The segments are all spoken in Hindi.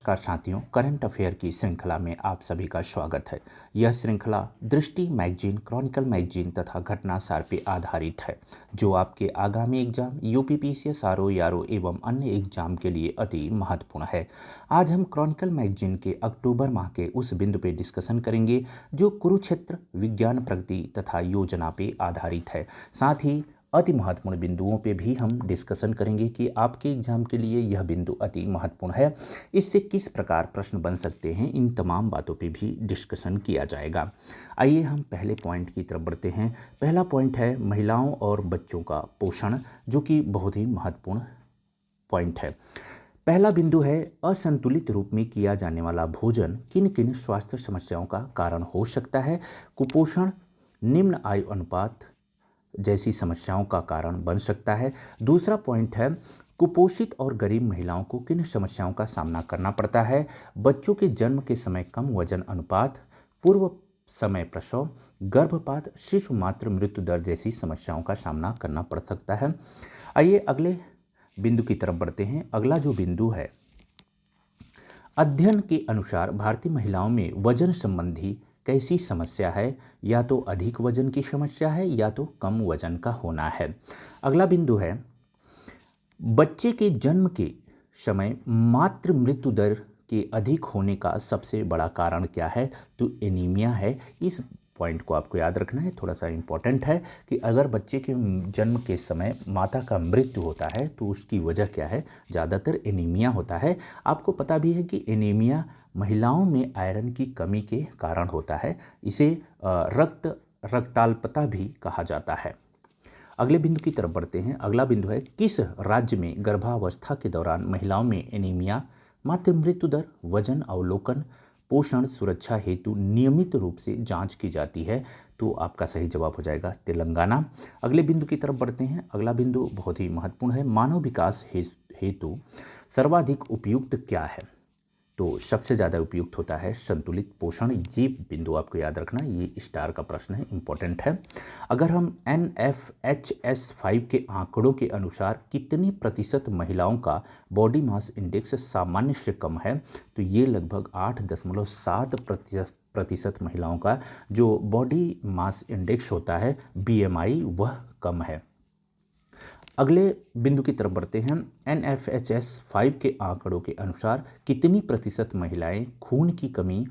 नमस्कार साथियों, करंट अफेयर की श्रृंखला में आप सभी का स्वागत है। यह श्रृंखला दृष्टि मैगजीन, क्रॉनिकल मैगजीन तथा घटनासार पे आधारित है, जो आपके आगामी एग्जाम यूपीपीसीएस, आरओ, आरओ एवं अन्य एग्जाम के लिए अति महत्वपूर्ण है। आज हम क्रॉनिकल मैगजीन के अक्टूबर माह के उस बिंदु पे डिस्कशन करेंगे जो कुरुक्षेत्र विज्ञान प्रगति तथा योजना पे आधारित है। साथ ही अति महत्वपूर्ण बिंदुओं पे भी हम डिस्कशन करेंगे कि आपके एग्जाम के लिए यह बिंदु अति महत्वपूर्ण है, इससे किस प्रकार प्रश्न बन सकते हैं, इन तमाम बातों पे भी डिस्कशन किया जाएगा। आइए हम पहले पॉइंट की तरफ बढ़ते हैं। पहला पॉइंट है महिलाओं और बच्चों का पोषण, जो कि बहुत ही महत्वपूर्ण पॉइंट है। पहला बिंदु है असंतुलित रूप में किया जाने वाला भोजन किन किन स्वास्थ्य समस्याओं का कारण हो सकता है। कुपोषण, निम्न आयु अनुपात जैसी समस्याओं का कारण बन सकता है। दूसरा पॉइंट है कुपोषित और गरीब महिलाओं को किन समस्याओं का सामना करना पड़ता है। बच्चों के जन्म के समय कम वजन अनुपात, पूर्व समय प्रसव, गर्भपात, शिशु मातृ मृत्यु दर जैसी समस्याओं का सामना करना पड़ सकता है। आइए अगले बिंदु की तरफ बढ़ते हैं। अगला जो बिंदु है, अध्ययन के अनुसार भारतीय महिलाओं में वजन संबंधी कैसी समस्या है। या तो अधिक वजन की समस्या है या तो कम वजन का होना है। अगला बिंदु है बच्चे के जन्म के समय मातृ मृत्यु दर के अधिक होने का सबसे बड़ा कारण क्या है, तो एनीमिया है। इस पॉइंट को आपको याद रखना है, थोड़ा सा इम्पोर्टेंट है कि अगर बच्चे के जन्म के समय माता का मृत्यु होता है तो उसकी वजह क्या है, ज़्यादातर एनीमिया होता है। आपको पता भी है कि एनीमिया महिलाओं में आयरन की कमी के कारण होता है। इसे रक्ताल्पता भी कहा जाता है। अगले बिंदु की तरफ बढ़ते हैं। अगला बिंदु है किस राज्य में गर्भावस्था के दौरान महिलाओं में एनीमिया, मातृ मृत्यु दर, वजन अवलोकन, पोषण सुरक्षा हेतु नियमित रूप से जांच की जाती है, तो आपका सही जवाब हो जाएगा तेलंगाना। अगले बिंदु की तरफ बढ़ते हैं। अगला बिंदु बहुत ही महत्वपूर्ण है, मानव विकास हेतु सर्वाधिक उपयुक्त क्या है, तो सबसे ज़्यादा उपयुक्त होता है संतुलित पोषण। ये बिंदु आपको याद रखना, ये स्टार का प्रश्न है, इंपॉर्टेंट है। अगर हम NFHS5 के आंकड़ों के अनुसार कितने प्रतिशत महिलाओं का बॉडी मास इंडेक्स सामान्य से कम है, तो ये लगभग 8.7 प्रतिशत महिलाओं का जो बॉडी मास इंडेक्स होता है BMI वह कम है। अगले बिंदु की तरफ बढ़ते हैं। NFHS5 के आंकड़ों के अनुसार कितनी प्रतिशत महिलाएं खून की कमी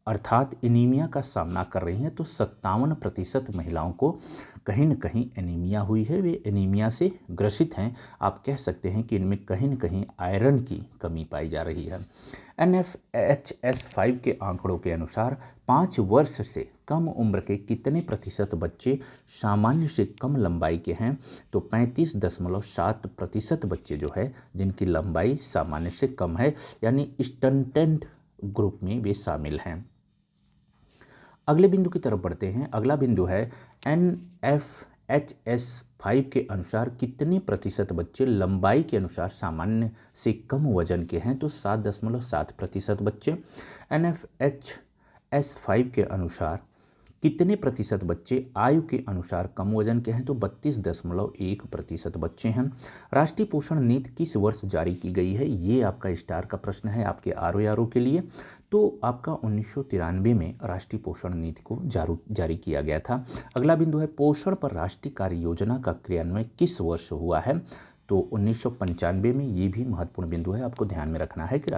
अर्थात एनीमिया का सामना कर रही हैं, तो 57% महिलाओं को कहीं न कहीं एनीमिया हुई है, वे एनीमिया से ग्रसित हैं। आप कह सकते हैं कि इनमें कहीं न कहीं आयरन की कमी पाई जा रही है। NFHS5 के आंकड़ों के अनुसार 5 वर्ष से कम उम्र के कितने प्रतिशत बच्चे सामान्य से कम लंबाई के हैं, तो 35.7% बच्चे जो है जिनकी लंबाई सामान्य से कम है, यानी स्टंटेड ग्रुप में वे शामिल हैं। अगले बिंदु की तरफ बढ़ते हैं। अगला बिंदु है NFHS5 के अनुसार कितने प्रतिशत बच्चे लंबाई के अनुसार सामान्य से कम वजन के हैं, तो 7.7% बच्चे। NFHS5 के अनुसार कितने प्रतिशत बच्चे आयु के अनुसार कम वजन के हैं, तो 32.1% बच्चे हैं। राष्ट्रीय पोषण नीति किस वर्ष जारी की गई है, ये आपका स्टार का प्रश्न है आपके आरओ के लिए। तो आपका 1993 में राष्ट्रीय पोषण नीति को जारी किया गया था। अगला बिंदु है पोषण पर राष्ट्रीय कार्य योजना का क्रियान्वयन किस वर्ष हुआ है, तो 1995 में। ये भी महत्वपूर्ण बिंदु है, आपको ध्यान में रखना है कि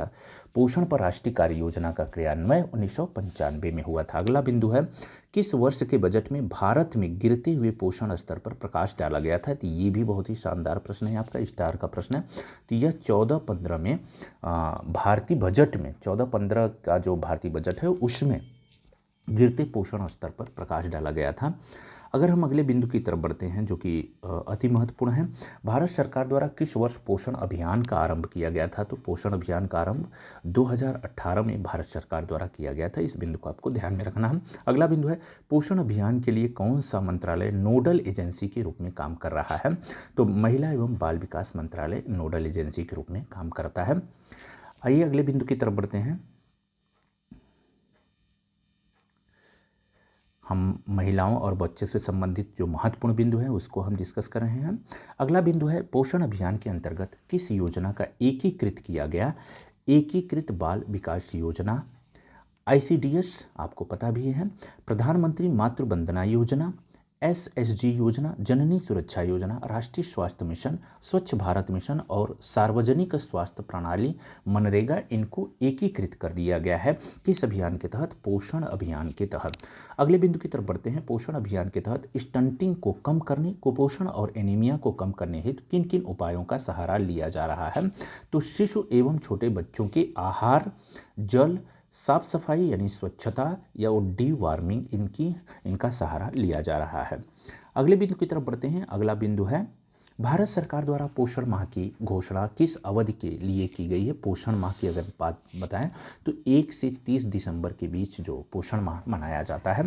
पोषण पर राष्ट्रीय कार्य योजना का क्रियान्वयन 1995 में हुआ था। अगला बिंदु है किस वर्ष के बजट में भारत में गिरते हुए पोषण स्तर पर प्रकाश डाला गया था, तो ये भी बहुत ही शानदार प्रश्न है, आपका स्टार का प्रश्न है। तो यह 14-15 में भारतीय बजट में 14-15 का जो भारतीय बजट है उसमें गिरते पोषण स्तर पर प्रकाश डाला गया था। अगर हम अगले बिंदु की तरफ बढ़ते हैं जो कि अति महत्वपूर्ण है, भारत सरकार द्वारा किस वर्ष पोषण अभियान का आरंभ किया गया था, तो पोषण अभियान का आरंभ 2018 में भारत सरकार द्वारा किया गया था। इस बिंदु को आपको ध्यान में रखना है। अगला बिंदु है पोषण अभियान के लिए कौन सा मंत्रालय नोडल एजेंसी के रूप में काम कर रहा है, तो महिला एवं बाल विकास मंत्रालय नोडल एजेंसी के रूप में काम करता है। आइए अगले बिंदु की तरफ बढ़ते हैं। हम महिलाओं और बच्चों से संबंधित जो महत्वपूर्ण बिंदु है उसको हम डिस्कस कर रहे हैं। अगला बिंदु है पोषण अभियान के अंतर्गत किस योजना का एकीकृत किया गया एकीकृत बाल विकास योजना आईसीडीएस आपको पता भी है, प्रधानमंत्री मातृ वंदना योजना, एसएसजी योजना, जननी सुरक्षा योजना, राष्ट्रीय स्वास्थ्य मिशन, स्वच्छ भारत मिशन और सार्वजनिक स्वास्थ्य प्रणाली मनरेगा, इनको एकीकृत कर दिया गया है किस अभियान के तहत? पोषण अभियान के तहत। अगले बिंदु की तरफ बढ़ते हैं। पोषण अभियान के तहत स्टंटिंग को कम करने, कुपोषण और एनीमिया को कम करने हेतु किन किन उपायों का सहारा लिया जा रहा है? तो शिशु एवं छोटे बच्चों के आहार, जल, साफ सफाई यानी स्वच्छता या डी वार्मिंग, इनका सहारा लिया जा रहा है। अगले बिंदु की तरफ बढ़ते हैं। अगला बिंदु है भारत सरकार द्वारा पोषण माह की घोषणा किस अवधि के लिए की गई है? पोषण माह की अगर बात बताएं तो 1 से 30 दिसंबर के बीच जो पोषण माह मनाया जाता है।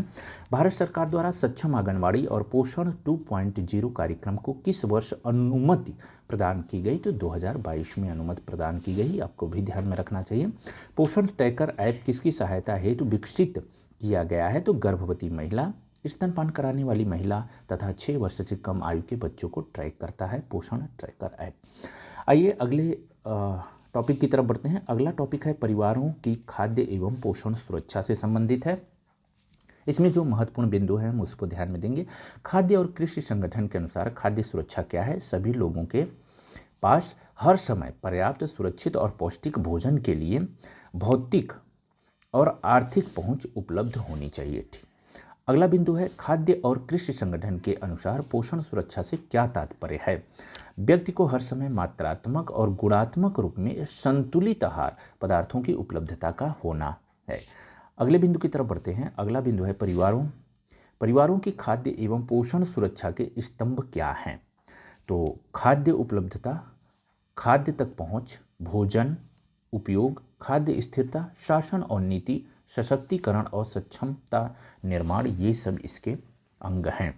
भारत सरकार द्वारा सक्षम आंगनवाड़ी और पोषण 2.0 कार्यक्रम को किस वर्ष अनुमति प्रदान की गई? तो 2022 में अनुमति प्रदान की गई, आपको भी ध्यान में रखना चाहिए। पोषण ट्रैकर ऐप किसकी सहायता हेतु विकसित किया गया है? तो गर्भवती महिला, स्तनपान कराने वाली महिला तथा 6 वर्ष से कम आयु के बच्चों को ट्रैक करता है पोषण ट्रैकर ऐप। आइए अगले टॉपिक की तरफ बढ़ते हैं। अगला टॉपिक है परिवारों की खाद्य एवं पोषण सुरक्षा से संबंधित है। इसमें जो महत्वपूर्ण बिंदु है हम उस पर ध्यान में देंगे। खाद्य और कृषि संगठन के अनुसार खाद्य सुरक्षा क्या है? सभी लोगों के पास हर समय पर्याप्त, सुरक्षित और पौष्टिक भोजन के लिए भौतिक और आर्थिक पहुंच उपलब्ध होनी चाहिए। ठीक। अगला बिंदु है खाद्य और कृषि संगठन के अनुसार पोषण सुरक्षा से क्या तात्पर्य है? व्यक्ति को हर समय मात्रात्मक और गुणात्मक रूप में संतुलित आहार पदार्थों की उपलब्धता का होना है। अगले बिंदु की तरफ बढ़ते हैं। अगला बिंदु है परिवारों की खाद्य एवं पोषण सुरक्षा के स्तंभ क्या हैं? तो खाद्य उपलब्धता, खाद्य तक पहुंच, भोजन उपयोग, खाद्य स्थिरता, शासन और नीति, सशक्तिकरण और सक्षमता निर्माण, ये सब इसके अंग हैं।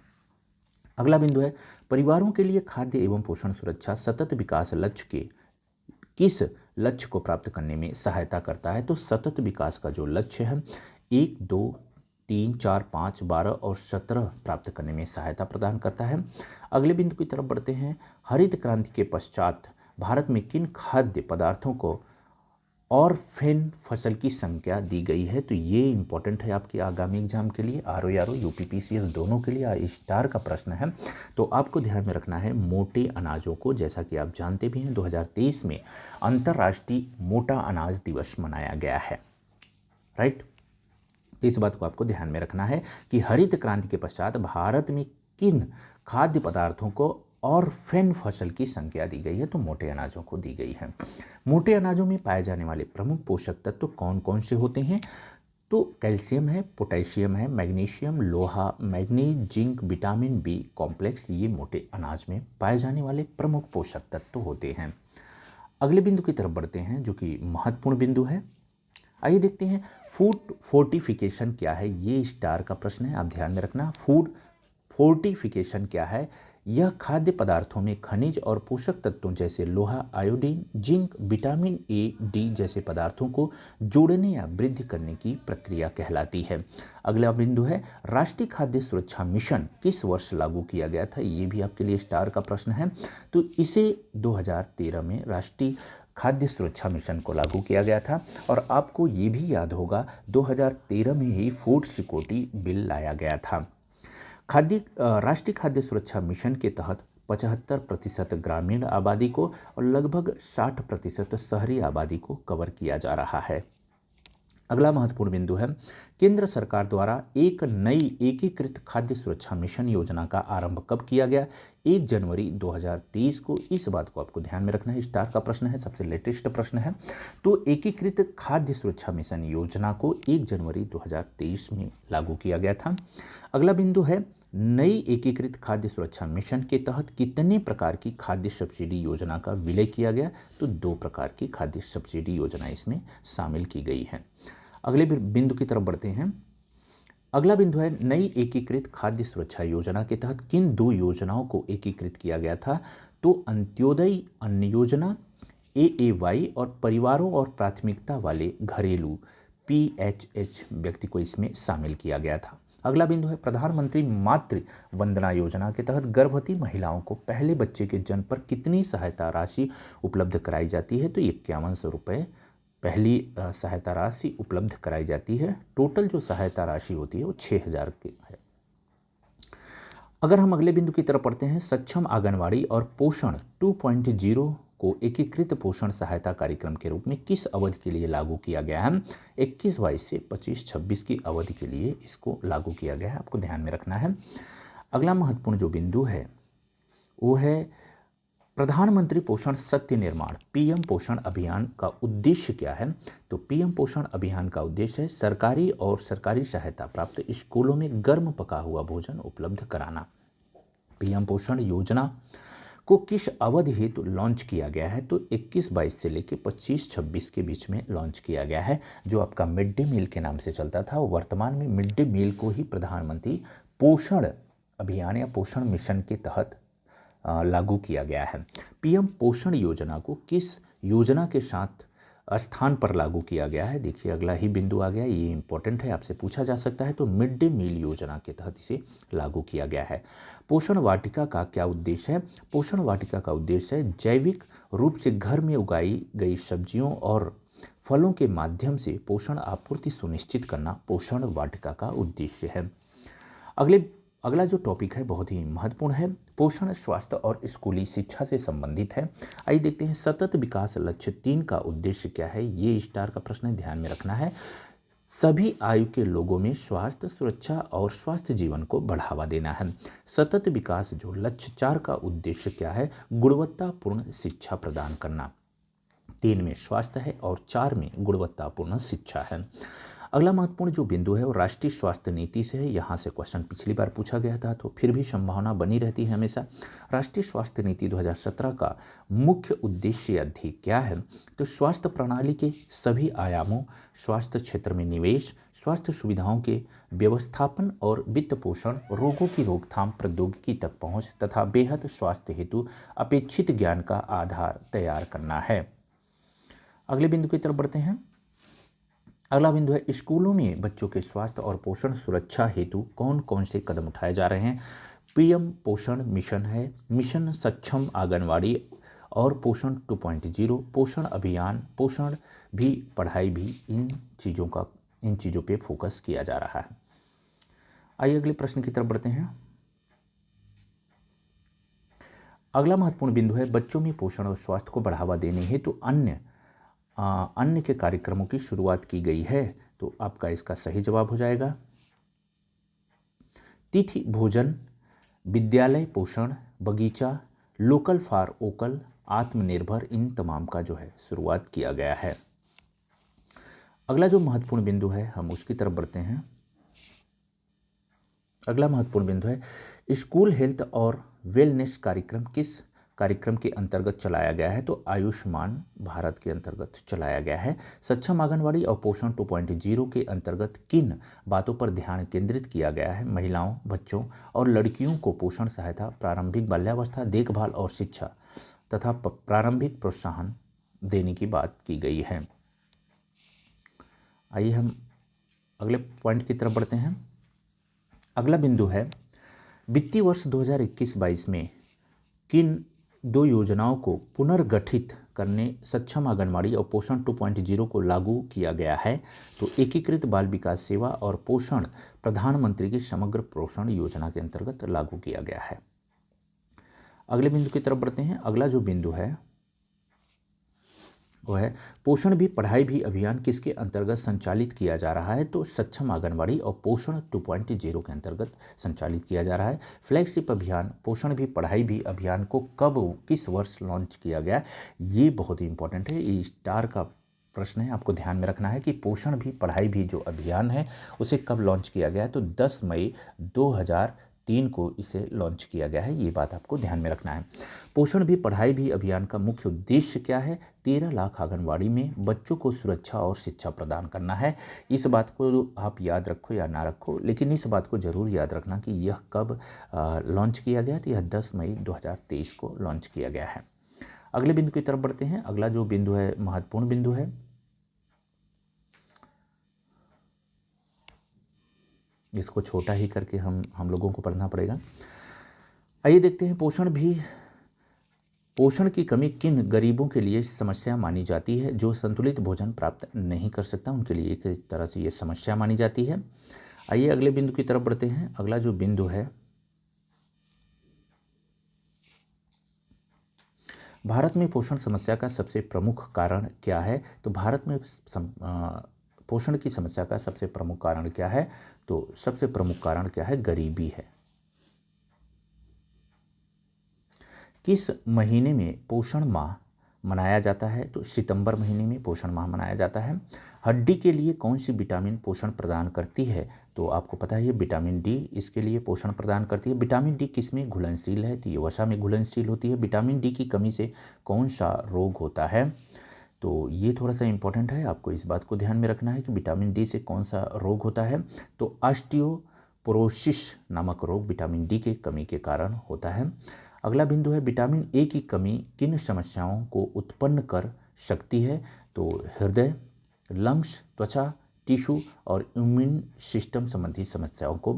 अगला बिंदु है परिवारों के लिए खाद्य एवं पोषण सुरक्षा सतत विकास लक्ष्य के किस लक्ष्य को प्राप्त करने में सहायता करता है? तो सतत विकास का जो लक्ष्य है 1, 2, 3, 4, 5, 12 और 17 प्राप्त करने में सहायता प्रदान करता है। अगले बिंदु की तरफ बढ़ते हैं। हरित क्रांति के पश्चात भारत में किन खाद्य पदार्थों को और फेन फसल की संख्या दी गई है? तो ये इंपॉर्टेंट है आपके आगामी एग्जाम के लिए, आरओ यूपीपीसीएस दोनों के लिए स्टार का प्रश्न है। तो आपको ध्यान में रखना है मोटे अनाजों को, जैसा कि आप जानते भी हैं 2023 में अंतर्राष्ट्रीय मोटा अनाज दिवस मनाया गया है, राइट। तो इस बात को आपको ध्यान में रखना है कि हरित क्रांति के पश्चात भारत में किन खाद्य पदार्थों को और फेन फसल की संख्या दी गई है? तो मोटे अनाजों को दी गई है। मोटे अनाजों में पाए जाने वाले प्रमुख पोषक तत्व कौन कौन से होते हैं? तो कैल्शियम है, पोटेशियम है, मैग्नीशियम, लोहा, manganese, zinc, vitamin B complex, ये मोटे अनाज में पाए जाने वाले प्रमुख पोषक तत्व होते हैं। अगले बिंदु की तरफ बढ़ते हैं जो कि महत्वपूर्ण बिंदु है। आइए देखते हैं फूड फोर्टिफिकेशन क्या है। ये स्टार का प्रश्न है, आप ध्यान में रखना। फूड फोर्टिफिकेशन क्या है? यह खाद्य पदार्थों में खनिज और पोषक तत्वों जैसे लोहा, iodine, zinc, vitamin A, D जैसे पदार्थों को जोड़ने या वृद्धि करने की प्रक्रिया कहलाती है। अगला बिंदु है राष्ट्रीय खाद्य सुरक्षा मिशन किस वर्ष लागू किया गया था? ये भी आपके लिए स्टार का प्रश्न है। तो इसे 2013 में राष्ट्रीय खाद्य सुरक्षा मिशन को लागू किया गया था। और आपको ये भी याद होगा 2013 में ही फूड सिक्योरिटी बिल लाया गया था। राष्ट्रीय खाद्य सुरक्षा मिशन के तहत 75% ग्रामीण आबादी को और लगभग 60% शहरी आबादी को कवर किया जा रहा है। अगला महत्वपूर्ण बिंदु है केंद्र सरकार द्वारा एक नई एकीकृत खाद्य सुरक्षा मिशन योजना का आरंभ कब किया गया? 1 जनवरी 2023 को। इस बात को आपको ध्यान में रखना है, स्टार का प्रश्न है, सबसे लेटेस्ट प्रश्न है। तो एकीकृत खाद्य सुरक्षा मिशन योजना को 1 जनवरी 2023 में लागू किया गया था। अगला बिंदु है नई एकीकृत खाद्य सुरक्षा मिशन के तहत कितने प्रकार की खाद्य सब्सिडी योजना का विलय किया गया? तो 2 प्रकार की खाद्य सब्सिडी योजना इसमें शामिल की गई है। अगले बिंदु की तरफ बढ़ते हैं। अगला बिंदु है नई एकीकृत खाद्य सुरक्षा योजना के तहत किन 2 योजनाओं को एकीकृत किया गया था? तो अंत्योदय अन्न योजना AAY और परिवारों और प्राथमिकता वाले घरेलू PHH व्यक्ति को इसमें शामिल किया गया था। अगला बिंदु है प्रधानमंत्री मातृ वंदना योजना के तहत गर्भवती महिलाओं को पहले बच्चे के जन्म पर कितनी सहायता राशि उपलब्ध कराई जाती है? तो 5100 रुपये पहली सहायता राशि उपलब्ध कराई जाती है। टोटल जो सहायता राशि होती है वो 6,000 की है। अगर हम अगले बिंदु की तरफ पढ़ते हैं, सक्षम आंगनवाड़ी और पोषण 2.0 को एकीकृत पोषण सहायता कार्यक्रम के रूप में किस अवधि के लिए लागू किया गया है? 21-22 से 25-26 की अवधि के लिए इसको लागू किया गया है, आपको ध्यान में रखना है। अगला महत्वपूर्ण जो बिंदु है वो है प्रधानमंत्री पोषण शक्ति निर्माण पीएम पोषण अभियान का उद्देश्य क्या है? तो पीएम पोषण अभियान का उद्देश्य है सरकारी और सरकारी सहायता प्राप्त स्कूलों में गर्म पका हुआ भोजन उपलब्ध कराना। पीएम पोषण योजना को किस अवधि हेतु लॉन्च किया गया है? तो 21-22 से लेकर 25-26 के बीच में लॉन्च किया गया है। जो आपका मिड डे मील के नाम से चलता था वो वर्तमान में मिड डे मील को ही प्रधानमंत्री पोषण अभियान या पोषण मिशन के तहत लागू किया गया है। पीएम पोषण योजना को किस योजना के साथ स्थान पर लागू किया गया है? देखिए अगला ही बिंदु आ गया, ये इंपॉर्टेंट है, आपसे पूछा जा सकता है। तो मिड डे मील योजना के तहत इसे लागू किया गया है। पोषण वाटिका का क्या उद्देश्य है? पोषण वाटिका का उद्देश्य है जैविक रूप से घर में उगाई गई सब्जियों और फलों के माध्यम से पोषण आपूर्ति सुनिश्चित करना पोषण वाटिका का उद्देश्य है। अगला जो टॉपिक है बहुत ही महत्वपूर्ण है, पोषण स्वास्थ्य और स्कूली शिक्षा से संबंधित है। आइए देखते हैं, सतत विकास लक्ष्य 3 का उद्देश्य क्या है? ये स्टार का प्रश्न है, ध्यान में रखना है। सभी आयु के लोगों में स्वास्थ्य, सुरक्षा और स्वास्थ्य जीवन को बढ़ावा देना है। सतत विकास जो लक्ष्य 4 का उद्देश्य क्या है? गुणवत्तापूर्ण शिक्षा प्रदान करना। 3 में स्वास्थ्य है और 4 में गुणवत्तापूर्ण शिक्षा है। अगला महत्वपूर्ण जो बिंदु है वो राष्ट्रीय स्वास्थ्य नीति से है। यहाँ से क्वेश्चन पिछली बार पूछा गया था, तो फिर भी संभावना बनी रहती है हमेशा। राष्ट्रीय स्वास्थ्य नीति 2017 का मुख्य उद्देश्य अधिक क्या है? तो स्वास्थ्य प्रणाली के सभी आयामों, स्वास्थ्य क्षेत्र में निवेश, स्वास्थ्य सुविधाओं के व्यवस्थापन और वित्त पोषण, रोगों की रोकथाम, प्रौद्योगिकी तक पहुँच तथा बेहद स्वास्थ्य हेतु अपेक्षित ज्ञान का आधार तैयार करना है। अगले बिंदु की तरफ बढ़ते हैं। अगला बिंदु है, स्कूलों में बच्चों के स्वास्थ्य और पोषण सुरक्षा हेतु कौन कौन से कदम उठाए जा रहे हैं? पीएम पोषण मिशन है, मिशन सक्षम आंगनवाड़ी और पोषण 2.0, पोषण अभियान, पोषण भी पढ़ाई भी, इन चीज़ों पे फोकस किया जा रहा है। आइए अगले प्रश्न की तरफ बढ़ते हैं। अगला महत्वपूर्ण बिंदु है, बच्चों में पोषण और स्वास्थ्य को बढ़ावा देने हेतु अन्य के कार्यक्रमों की शुरुआत की गई है। तो आपका इसका सही जवाब हो जाएगा तिथि भोजन, विद्यालय पोषण, बगीचा, लोकल फॉर वोकल, आत्मनिर्भर, इन तमाम का जो है शुरुआत किया गया है। अगला जो महत्वपूर्ण बिंदु है हम उसकी तरफ बढ़ते हैं। अगला महत्वपूर्ण बिंदु है, स्कूल हेल्थ और वेलनेस कार्यक्रम किस कार्यक्रम के अंतर्गत चलाया गया है? तो आयुष्मान भारत के अंतर्गत चलाया गया है। सक्षम आंगनवाड़ी और पोषण 2.0 के अंतर्गत किन बातों पर ध्यान केंद्रित किया गया है? महिलाओं, बच्चों और लड़कियों को पोषण सहायता, प्रारंभिक बाल्यावस्था देखभाल और शिक्षा तथा प्रारंभिक प्रोत्साहन देने की बात की गई है। आइए हम अगले पॉइंट की तरफ बढ़ते हैं। अगला बिंदु है, वित्तीय वर्ष 2021-22 में किन 2 योजनाओं को पुनर्गठित करने सक्षम आंगनवाड़ी और पोषण 2.0 को लागू किया गया है? तो एकीकृत बाल विकास सेवा और पोषण प्रधानमंत्री की समग्र पोषण योजना के अंतर्गत लागू किया गया है। अगले बिंदु की तरफ बढ़ते हैं। अगला जो बिंदु है वो है, पोषण भी पढ़ाई भी अभियान किसके अंतर्गत संचालित किया जा रहा है? तो सक्षम आंगनवाड़ी और पोषण 2.0 के अंतर्गत संचालित किया जा रहा है। फ्लैगशिप अभियान पोषण भी पढ़ाई भी अभियान को कब किस वर्ष लॉन्च किया गया? ये बहुत ही इंपॉर्टेंट है, ये स्टार का प्रश्न है, आपको ध्यान में रखना है कि पोषण भी पढ़ाई भी जो अभियान है उसे कब लॉन्च किया गया है? तो 10 मई 2003 को इसे लॉन्च किया गया है, ये बात आपको ध्यान में रखना है। पोषण भी पढ़ाई भी अभियान का मुख्य उद्देश्य क्या है? 13 लाख आंगनवाड़ी में बच्चों को सुरक्षा और शिक्षा प्रदान करना है। इस बात को आप याद रखो या ना रखो, लेकिन इस बात को जरूर याद रखना कि यह कब लॉन्च किया गया? तो यह 10 मई 2023 को लॉन्च किया गया है। अगले बिंदु की तरफ बढ़ते हैं। अगला जो बिंदु है महत्वपूर्ण बिंदु है, इसको छोटा ही करके हम लोगों को पढ़ना पड़ेगा। आइए देखते हैं, पोषण भी पोषण की कमी किन गरीबों के लिए समस्या मानी जाती है? जो संतुलित भोजन प्राप्त नहीं कर सकता उनके लिए एक तरह से ये समस्या मानी जाती है। आइए अगले बिंदु की तरफ बढ़ते हैं। अगला जो बिंदु है, भारत में पोषण समस्या का सबसे प्रमुख कारण क्या है? तो भारत में पोषण की समस्या का सबसे प्रमुख कारण क्या है? तो सबसे प्रमुख कारण क्या है? गरीबी है। किस महीने में पोषण माह मनाया जाता है? तो सितंबर महीने में पोषण माह मनाया जाता है। हड्डी के लिए कौन सी विटामिन पोषण प्रदान करती है? तो आपको पता है ये विटामिन डी इसके लिए पोषण प्रदान करती है। विटामिन डी किसमें घुलनशील है? तो ये वसा में घुलनशील होती है। विटामिन डी की कमी से कौन सा रोग होता है? तो ये थोड़ा सा इंपॉर्टेंट है, आपको इस बात को ध्यान में रखना है कि विटामिन डी से कौन सा रोग होता है। तो ऑस्टियोपोरोसिस नामक रोग विटामिन डी के कमी के कारण होता है। अगला बिंदु है, विटामिन ए की कमी किन समस्याओं को उत्पन्न कर सकती है? तो हृदय, लंग्स, त्वचा, टिश्यू और इम्यून सिस्टम संबंधी समस्याओं को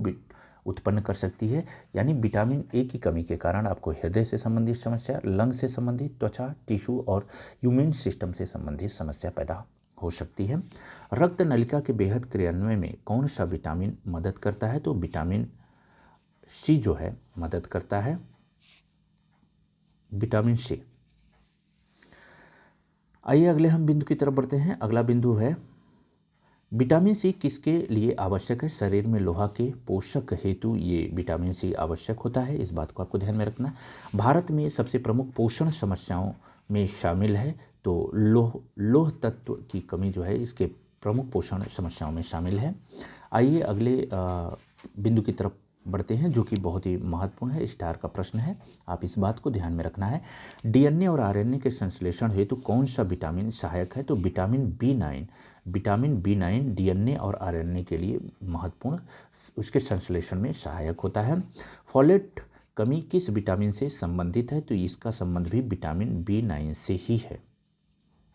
उत्पन्न कर सकती है। यानी विटामिन ए की कमी के कारण आपको हृदय से संबंधित समस्या, लंग से संबंधित, त्वचा, टिश्यू और इम्यून सिस्टम से संबंधित समस्या पैदा हो सकती है। रक्त नलिका के बेहद क्रियान्वयन में कौन सा विटामिन मदद करता है? तो विटामिन सी जो है मदद करता है, विटामिन सी। आइए अगले हम बिंदु की तरफ बढ़ते हैं। अगला बिंदु है, विटामिन सी किसके लिए आवश्यक है? शरीर में लोहा के पोषक हेतु ये विटामिन सी आवश्यक होता है, इस बात को आपको ध्यान में रखना है। भारत में सबसे प्रमुख पोषण समस्याओं में शामिल है, तो लोह तत्व की कमी जो है इसके प्रमुख पोषण समस्याओं में शामिल है। आइए अगले बिंदु की तरफ बढ़ते हैं जो कि बहुत ही महत्वपूर्ण है, स्टार का प्रश्न है, आप इस बात को ध्यान में रखना है। डीएनए और आरएनए के संश्लेषण हेतु कौन सा विटामिन सहायक है? तो विटामिन बी9 डीएनए और आरएनए के लिए महत्वपूर्ण, उसके संश्लेषण में सहायक होता है। फॉलेट कमी किस विटामिन से संबंधित है? तो इसका संबंध भी विटामिन बी9 से ही है,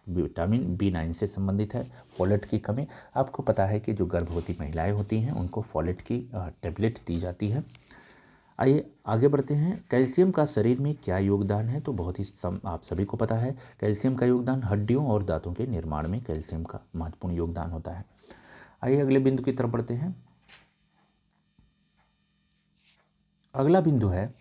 विटामिन बी9 से संबंधित है। फॉलेट की कमी, आपको पता है कि जो गर्भवती महिलाएं होती हैं उनको फॉलेट की टेबलेट दी जाती है। आइए आगे बढ़ते हैं। कैल्शियम का शरीर में क्या योगदान है? तो बहुत ही आप सभी को पता है कैल्शियम का योगदान हड्डियों और दांतों के निर्माण में कैल्शियम का महत्वपूर्ण योगदान होता है। आइए अगले बिंदु की तरफ बढ़ते हैं। अगला बिंदु है,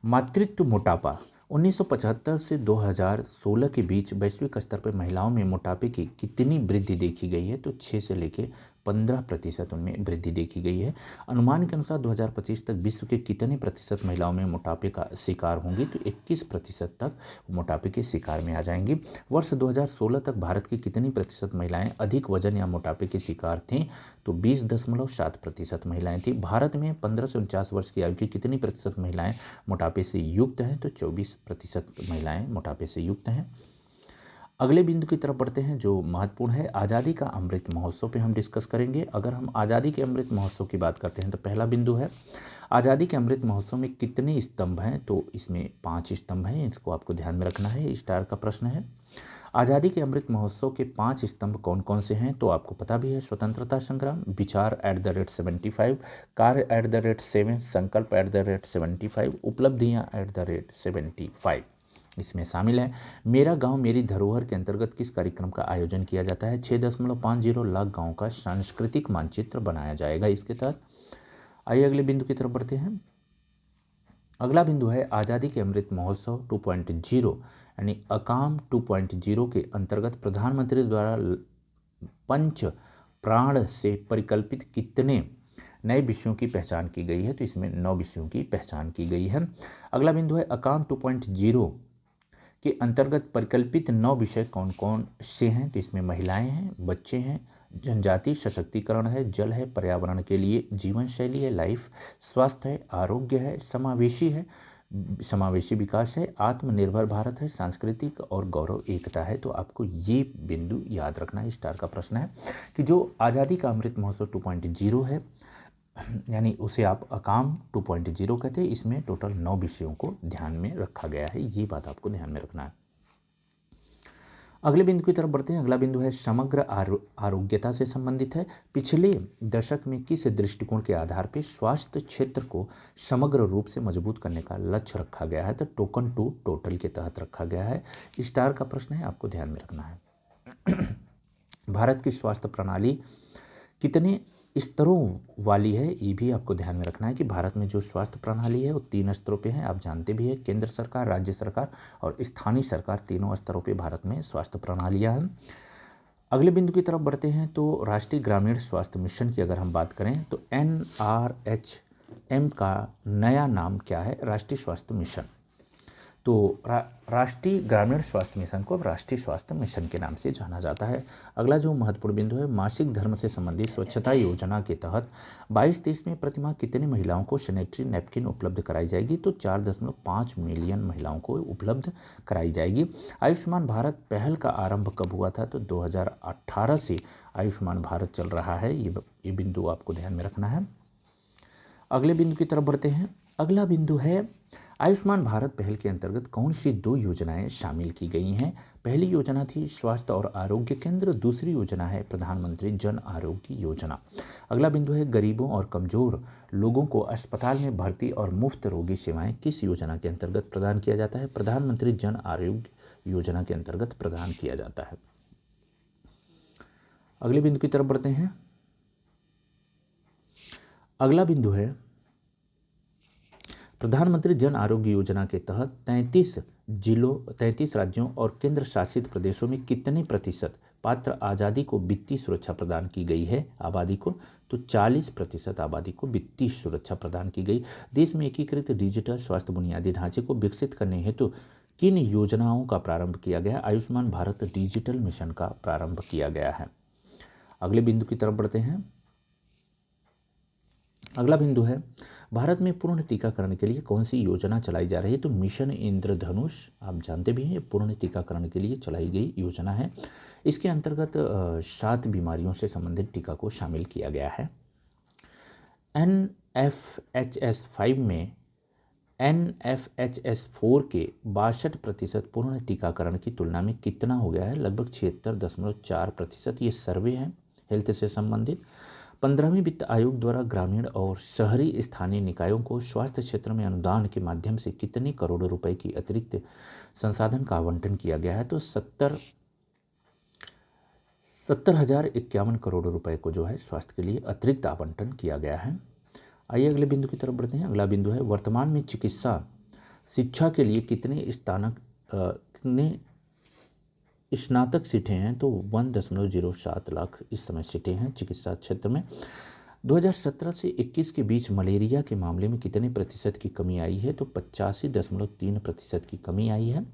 मातृत्व मोटापा। 1975 से 2016 के बीच वैश्विक स्तर पर महिलाओं में मोटापे की कितनी वृद्धि देखी गई है? तो 6 से लेकर 15% उनमें वृद्धि देखी गई है। अनुमान के अनुसार 2025 तक विश्व के कितने प्रतिशत महिलाओं में मोटापे का शिकार होंगी? तो 21% तक मोटापे के शिकार में आ जाएंगी। वर्ष 2016 तक भारत की कितनी प्रतिशत महिलाएं अधिक वजन या मोटापे के शिकार थीं? तो 20.7% महिलाएं थीं। भारत में 15 से 49 वर्ष की आयु की कितनी प्रतिशत महिलाएं मोटापे से युक्त हैं? तो 24% महिलाएं मोटापे से युक्त हैं। अगले बिंदु की तरफ बढ़ते हैं जो महत्वपूर्ण है, आज़ादी का अमृत महोत्सव पे हम डिस्कस करेंगे। अगर हम आज़ादी के अमृत महोत्सव की बात करते हैं तो पहला बिंदु है, आज़ादी के अमृत महोत्सव में कितने स्तंभ हैं? तो इसमें 5 स्तंभ हैं, इसको आपको ध्यान में रखना है, स्टार का प्रश्न है। आज़ादी के अमृत महोत्सव के 5 स्तंभ कौन कौन से हैं? तो आपको पता भी है, स्वतंत्रता संग्राम, विचार @75, कार्य @7, संकल्प @75, उपलब्धियाँ @75 इसमें शामिल है। मेरा गांव मेरी धरोहर के अंतर्गत किस कार्यक्रम का आयोजन किया जाता है? 6.50 लाख गाँव का सांस्कृतिक मानचित्र बनाया जाएगा इसके तहत। आइए अगले बिंदु की तरफ बढ़ते हैं। अगला बिंदु है, आज़ादी के अमृत महोत्सव 2.0 यानी अकाम 2.0 के अंतर्गत प्रधानमंत्री द्वारा पंच प्राण से परिकल्पित कितने नए विषयों की पहचान की गई है? तो इसमें 9 विषयों की पहचान की गई है। अगला बिंदु है, अकाम 2.0 के अंतर्गत परिकल्पित 9 विषय कौन कौन से हैं? तो इसमें महिलाएं हैं, बच्चे हैं, जनजाति सशक्तिकरण है, जल है, पर्यावरण के लिए जीवन शैली है, लाइफ, स्वास्थ्य है, आरोग्य है, समावेशी विकास है, आत्मनिर्भर भारत है, सांस्कृतिक और गौरव एकता है। तो आपको ये बिंदु याद रखना है, स्टार का प्रश्न है कि जो आज़ादी का अमृत महोत्सव 2.0 है यानी उसे आप अकाम 2.0 कहते हैं, इसमें टोटल 9 विषयों को ध्यान में रखा गया है, ये बात आपको ध्यान में रखना है। अगले बिंदु की तरफ बढ़ते हैं। अगला बिंदु है समग्र आरोग्यता से संबंधित है। पिछले दशक में किस दृष्टिकोण के आधार पर स्वास्थ्य क्षेत्र को समग्र रूप से मजबूत करने का लक्ष्य रखा गया है? तो टोकन टू टोटल के तहत रखा गया है। स्टार का प्रश्न है, आपको ध्यान में रखना है। भारत की स्वास्थ्य प्रणाली कितने स्तरों वाली है, ये भी आपको ध्यान में रखना है कि भारत में जो स्वास्थ्य प्रणाली है वो 3 स्तरों पे है। आप जानते भी हैं, केंद्र सरकार, राज्य सरकार और स्थानीय सरकार, तीनों स्तरों पे भारत में स्वास्थ्य प्रणालियां हैं। अगले बिंदु की तरफ बढ़ते हैं। तो राष्ट्रीय ग्रामीण स्वास्थ्य मिशन की अगर हम बात करें तो NRHM का नया नाम क्या है? राष्ट्रीय स्वास्थ्य मिशन। तो राष्ट्रीय ग्रामीण स्वास्थ्य मिशन को अब राष्ट्रीय स्वास्थ्य मिशन के नाम से जाना जाता है। अगला जो महत्वपूर्ण बिंदु है, मासिक धर्म से संबंधित स्वच्छता योजना के तहत 22-23 में प्रतिमाह कितने महिलाओं को सैनिटरी नैपकिन उपलब्ध कराई जाएगी? तो 4.5 मिलियन महिलाओं को उपलब्ध कराई जाएगी। आयुष्मान भारत पहल का आरंभ कब हुआ था? तो 2018 से आयुष्मान भारत चल रहा है। ये बिंदु आपको ध्यान में रखना है। अगले बिंदु की तरफ बढ़ते हैं। अगला बिंदु है, आयुष्मान भारत पहल के अंतर्गत कौन सी 2 योजनाएं शामिल की गई हैं? पहली योजना थी स्वास्थ्य और आरोग्य केंद्र, दूसरी योजना है प्रधानमंत्री जन आरोग्य योजना। अगला बिंदु है, गरीबों और कमजोर लोगों को अस्पताल में भर्ती और मुफ्त रोगी सेवाएं किस योजना के अंतर्गत प्रदान किया जाता है? प्रधानमंत्री जन आरोग्य योजना के अंतर्गत प्रदान किया जाता है। अगले बिंदु की तरफ बढ़ते हैं। अगला बिंदु है, प्रधानमंत्री जन आरोग्य योजना के तहत 33 राज्यों और केंद्र शासित प्रदेशों में कितने प्रतिशत पात्र आबादी को वित्तीय सुरक्षा प्रदान की गई है? आबादी को, तो 40% आबादी को वित्तीय सुरक्षा प्रदान की गई। देश में एकीकृत डिजिटल स्वास्थ्य बुनियादी ढांचे को विकसित करने हेतु किन योजनाओं का प्रारंभ किया गया? आयुष्मान भारत डिजिटल मिशन का प्रारंभ किया गया है। अगले बिंदु की तरफ बढ़ते हैं। अगला बिंदु है, भारत में पूर्ण टीकाकरण के लिए कौन सी योजना चलाई जा रही है? तो मिशन इंद्रधनुष, आप जानते भी हैं, पूर्ण टीकाकरण के लिए चलाई गई योजना है। इसके अंतर्गत 7 बीमारियों से संबंधित टीका को शामिल किया गया है। NFHS 5 में NFHS 4 के 62% पूर्ण टीकाकरण की तुलना में कितना हो गया है? लगभग 76.4%। ये सर्वे है हेल्थ से संबंधित। 15वें वित्त आयोग द्वारा ग्रामीण और शहरी स्थानीय निकायों को स्वास्थ्य क्षेत्र में अनुदान के माध्यम से कितने करोड़ रुपए की अतिरिक्त संसाधन का आवंटन किया गया है? तो 70,051 करोड़ रुपए को जो है स्वास्थ्य के लिए अतिरिक्त आवंटन किया गया है। आइए अगले बिंदु की तरफ बढ़ते हैं। अगला बिंदु है, वर्तमान में चिकित्सा शिक्षा के लिए कितने स्नातक सीटें हैं? तो 1.07 लाख इस समय सीटें हैं चिकित्सा क्षेत्र में। 2017 से 21 के बीच मलेरिया के मामले में कितने प्रतिशत की कमी आई है? तो 85.3% की कमी आई है।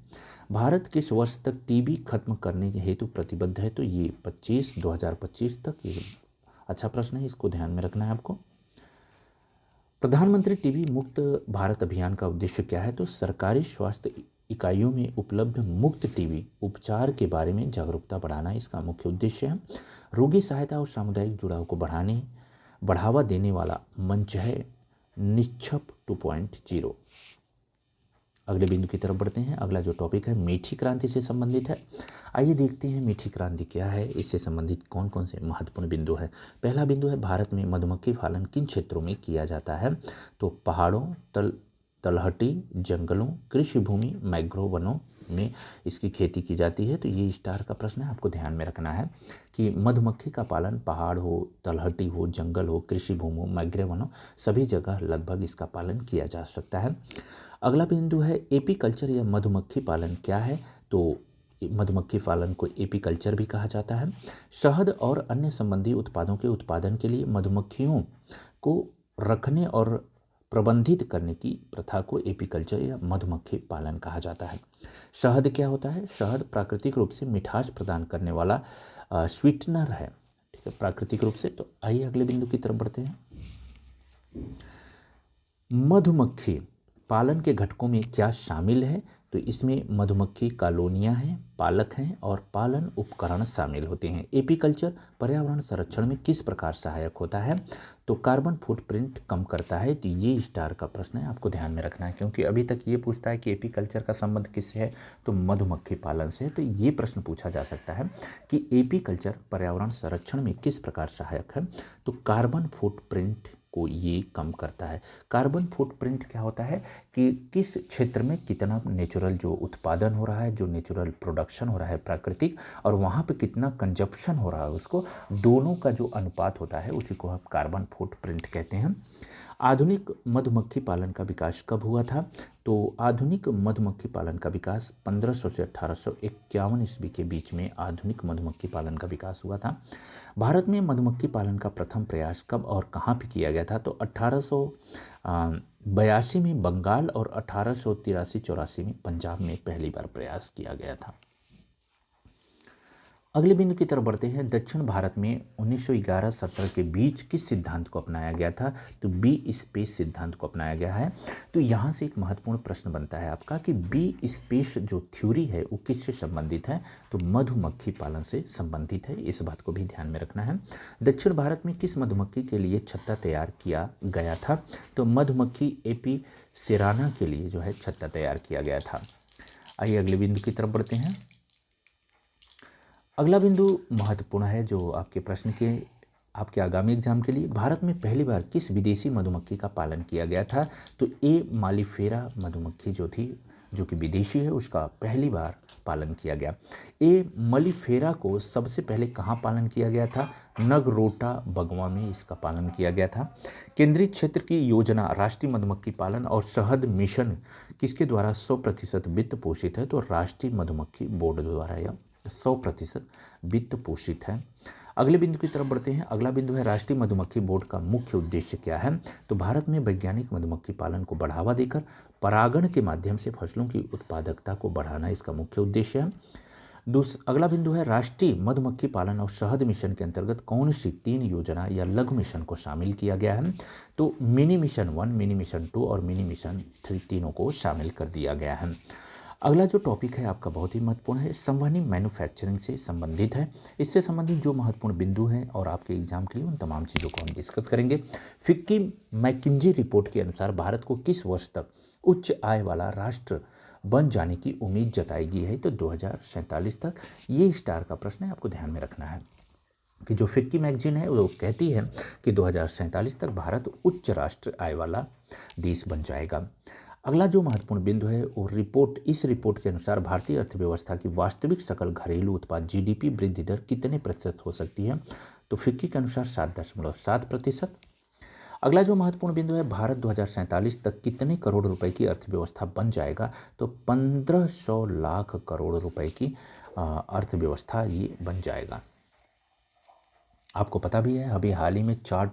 भारत किस वर्ष तक टीबी खत्म करने के हेतु प्रतिबद्ध है? तो ये 2025 तक। ये अच्छा प्रश्न है, इसको ध्यान में रखना है आपको। प्रधानमंत्री टीबी मुक्त भारत अभियान का उद्देश्य क्या है? तो सरकारी स्वास्थ्य इकाइयों में उपलब्ध मुफ्त टीबी उपचार के बारे में जागरूकता बढ़ाना इसका मुख्य उद्देश्य है। रोगी सहायता और सामुदायिक जुड़ाव को बढ़ावा देने वाला मंच है निक्षप 2.0। अगले बिंदु की तरफ बढ़ते हैं। अगला जो टॉपिक है मीठी क्रांति से संबंधित है। आइए देखते हैं मीठी क्रांति क्या है, इससे संबंधित कौन कौन से महत्वपूर्ण बिंदु है। पहला बिंदु है, भारत में मधुमक्खी पालन किन क्षेत्रों में किया जाता है? तो पहाड़ों, तलहटी जंगलों, कृषि भूमि, मैंग्रोव वनों में इसकी खेती की जाती है। तो ये स्टार का प्रश्न है, आपको ध्यान में रखना है कि मधुमक्खी का पालन पहाड़ हो, तलहटी हो, जंगल हो, कृषि भूमि हो, मैंग्रोव वनों, सभी जगह लगभग इसका पालन किया जा सकता है। अगला बिंदु है एपी कल्चर या मधुमक्खी पालन क्या है? तो मधुमक्खी पालन को एपी कल्चर भी कहा जाता है। शहद और अन्य संबंधी उत्पादों के उत्पादन के लिए मधुमक्खियों को रखने और प्रबंधित करने की प्रथा को एपीकल्चर या मधुमक्खी पालन कहा जाता है। शहद क्या होता है? शहद प्राकृतिक रूप से मिठास प्रदान करने वाला स्वीटनर है, ठीक है, प्राकृतिक रूप से। तो आइए अगले बिंदु की तरफ बढ़ते हैं। मधुमक्खी पालन के घटकों में क्या शामिल है? तो इसमें मधुमक्खी कॉलोनियाँ हैं, पालक हैं और पालन उपकरण शामिल होते हैं। एपीकल्चर पर्यावरण संरक्षण में किस प्रकार सहायक होता है? तो कार्बन फुटप्रिंट कम करता है। तो ये स्टार का प्रश्न है, आपको ध्यान में रखना है, क्योंकि अभी तक ये पूछता है कि एपीकल्चर का संबंध किससे है, तो मधुमक्खी पालन से है। तो ये प्रश्न पूछा जा सकता है कि एपीकल्चर पर्यावरण संरक्षण में किस प्रकार सहायक है, तो कार्बन फुटप्रिंट को ये कम करता है। कार्बन फुटप्रिंट क्या होता है कि किस क्षेत्र में कितना नेचुरल जो उत्पादन हो रहा है, जो नेचुरल प्रोडक्शन हो रहा है प्राकृतिक, और वहाँ पे कितना कंजप्शन हो रहा है, उसको दोनों का जो अनुपात होता है उसी को हम कार्बन फुटप्रिंट कहते हैं। आधुनिक मधुमक्खी पालन का विकास कब हुआ था? तो आधुनिक मधुमक्खी पालन का विकास 1500 से 1851 ईस्वी के बीच में आधुनिक मधुमक्खी पालन का विकास हुआ था। भारत में मधुमक्खी पालन का प्रथम प्रयास कब और कहाँ पे किया गया था? तो 1882 में बंगाल और 1883-84 में पंजाब में पहली बार प्रयास किया गया था। अगले बिंदु की तरफ बढ़ते हैं। दक्षिण भारत में 1911-17 के बीच किस सिद्धांत को अपनाया गया था? तो बी स्पेस सिद्धांत को अपनाया गया है। तो यहाँ से एक महत्वपूर्ण प्रश्न बनता है आपका कि बी स्पेस जो थ्योरी है वो किससे संबंधित है? तो मधुमक्खी पालन से संबंधित है। इस बात को भी ध्यान में रखना है। दक्षिण भारत में किस मधुमक्खी के लिए छत्ता तैयार किया गया था? तो मधुमक्खी एपी सेराना के लिए जो है छत्ता तैयार किया गया था। आइए अगले बिंदु की तरफ बढ़ते हैं। अगला बिंदु महत्वपूर्ण है जो आपके प्रश्न के आपके आगामी एग्जाम के लिए। भारत में पहली बार किस विदेशी मधुमक्खी का पालन किया गया था? तो ए मालिफेरा मधुमक्खी जो थी, जो कि विदेशी है, उसका पहली बार पालन किया गया। ए मलिफेरा को सबसे पहले कहाँ पालन किया गया था? नगरोटा बगवा में इसका पालन किया गया था। केंद्रीय क्षेत्र की योजना राष्ट्रीय मधुमक्खी पालन और शहद मिशन किसके द्वारा 100% वित्त पोषित है? तो राष्ट्रीय मधुमक्खी बोर्ड द्वारा यह 100% वित्त पोषित है। अगले बिंदु की तरफ बढ़ते हैं। अगला बिंदु है राष्ट्रीय मधुमक्खी बोर्ड का मुख्य उद्देश्य क्या है? तो भारत में वैज्ञानिक मधुमक्खी पालन को बढ़ावा देकर परागण के माध्यम से फसलों की उत्पादकता को बढ़ाना इसका मुख्य उद्देश्य है। अगला बिंदु है राष्ट्रीय मधुमक्खी पालन और शहद मिशन के अंतर्गत कौन सी 3 योजना या लघु मिशन को शामिल किया गया है? तो मिनी मिशन 1, मिनी मिशन 2 और मिनी मिशन 3 तीनों को शामिल कर दिया गया है। अगला जो टॉपिक है आपका बहुत ही महत्वपूर्ण है, संवहनी मैन्युफैक्चरिंग से संबंधित है। इससे संबंधित जो महत्वपूर्ण बिंदु हैं और आपके एग्जाम के लिए उन तमाम चीज़ों को हम डिस्कस करेंगे। फिक्की मैकिंजी रिपोर्ट के अनुसार भारत को किस वर्ष तक उच्च आय वाला राष्ट्र बन जाने की उम्मीद जताई गई है? तो 2047 तक। ये स्टार का प्रश्न है, आपको ध्यान में रखना है कि जो फिक्की मैगजीन है वो कहती है कि 2047 तक भारत उच्च राष्ट्र आय वाला देश बन जाएगा। अगला जो महत्वपूर्ण बिंदु है वो इस रिपोर्ट के अनुसार भारतीय अर्थव्यवस्था की वास्तविक सकल घरेलू उत्पाद जीडीपी वृद्धि दर कितने प्रतिशत हो सकती है? तो फिक्की के अनुसार 7.7%। अगला जो महत्वपूर्ण बिंदु है, भारत 2047 तक कितने करोड़ रुपए की अर्थव्यवस्था बन जाएगा? तो 1500 लाख करोड़ रुपए की अर्थव्यवस्था ये बन जाएगा। आपको पता भी है अभी हाल ही में 4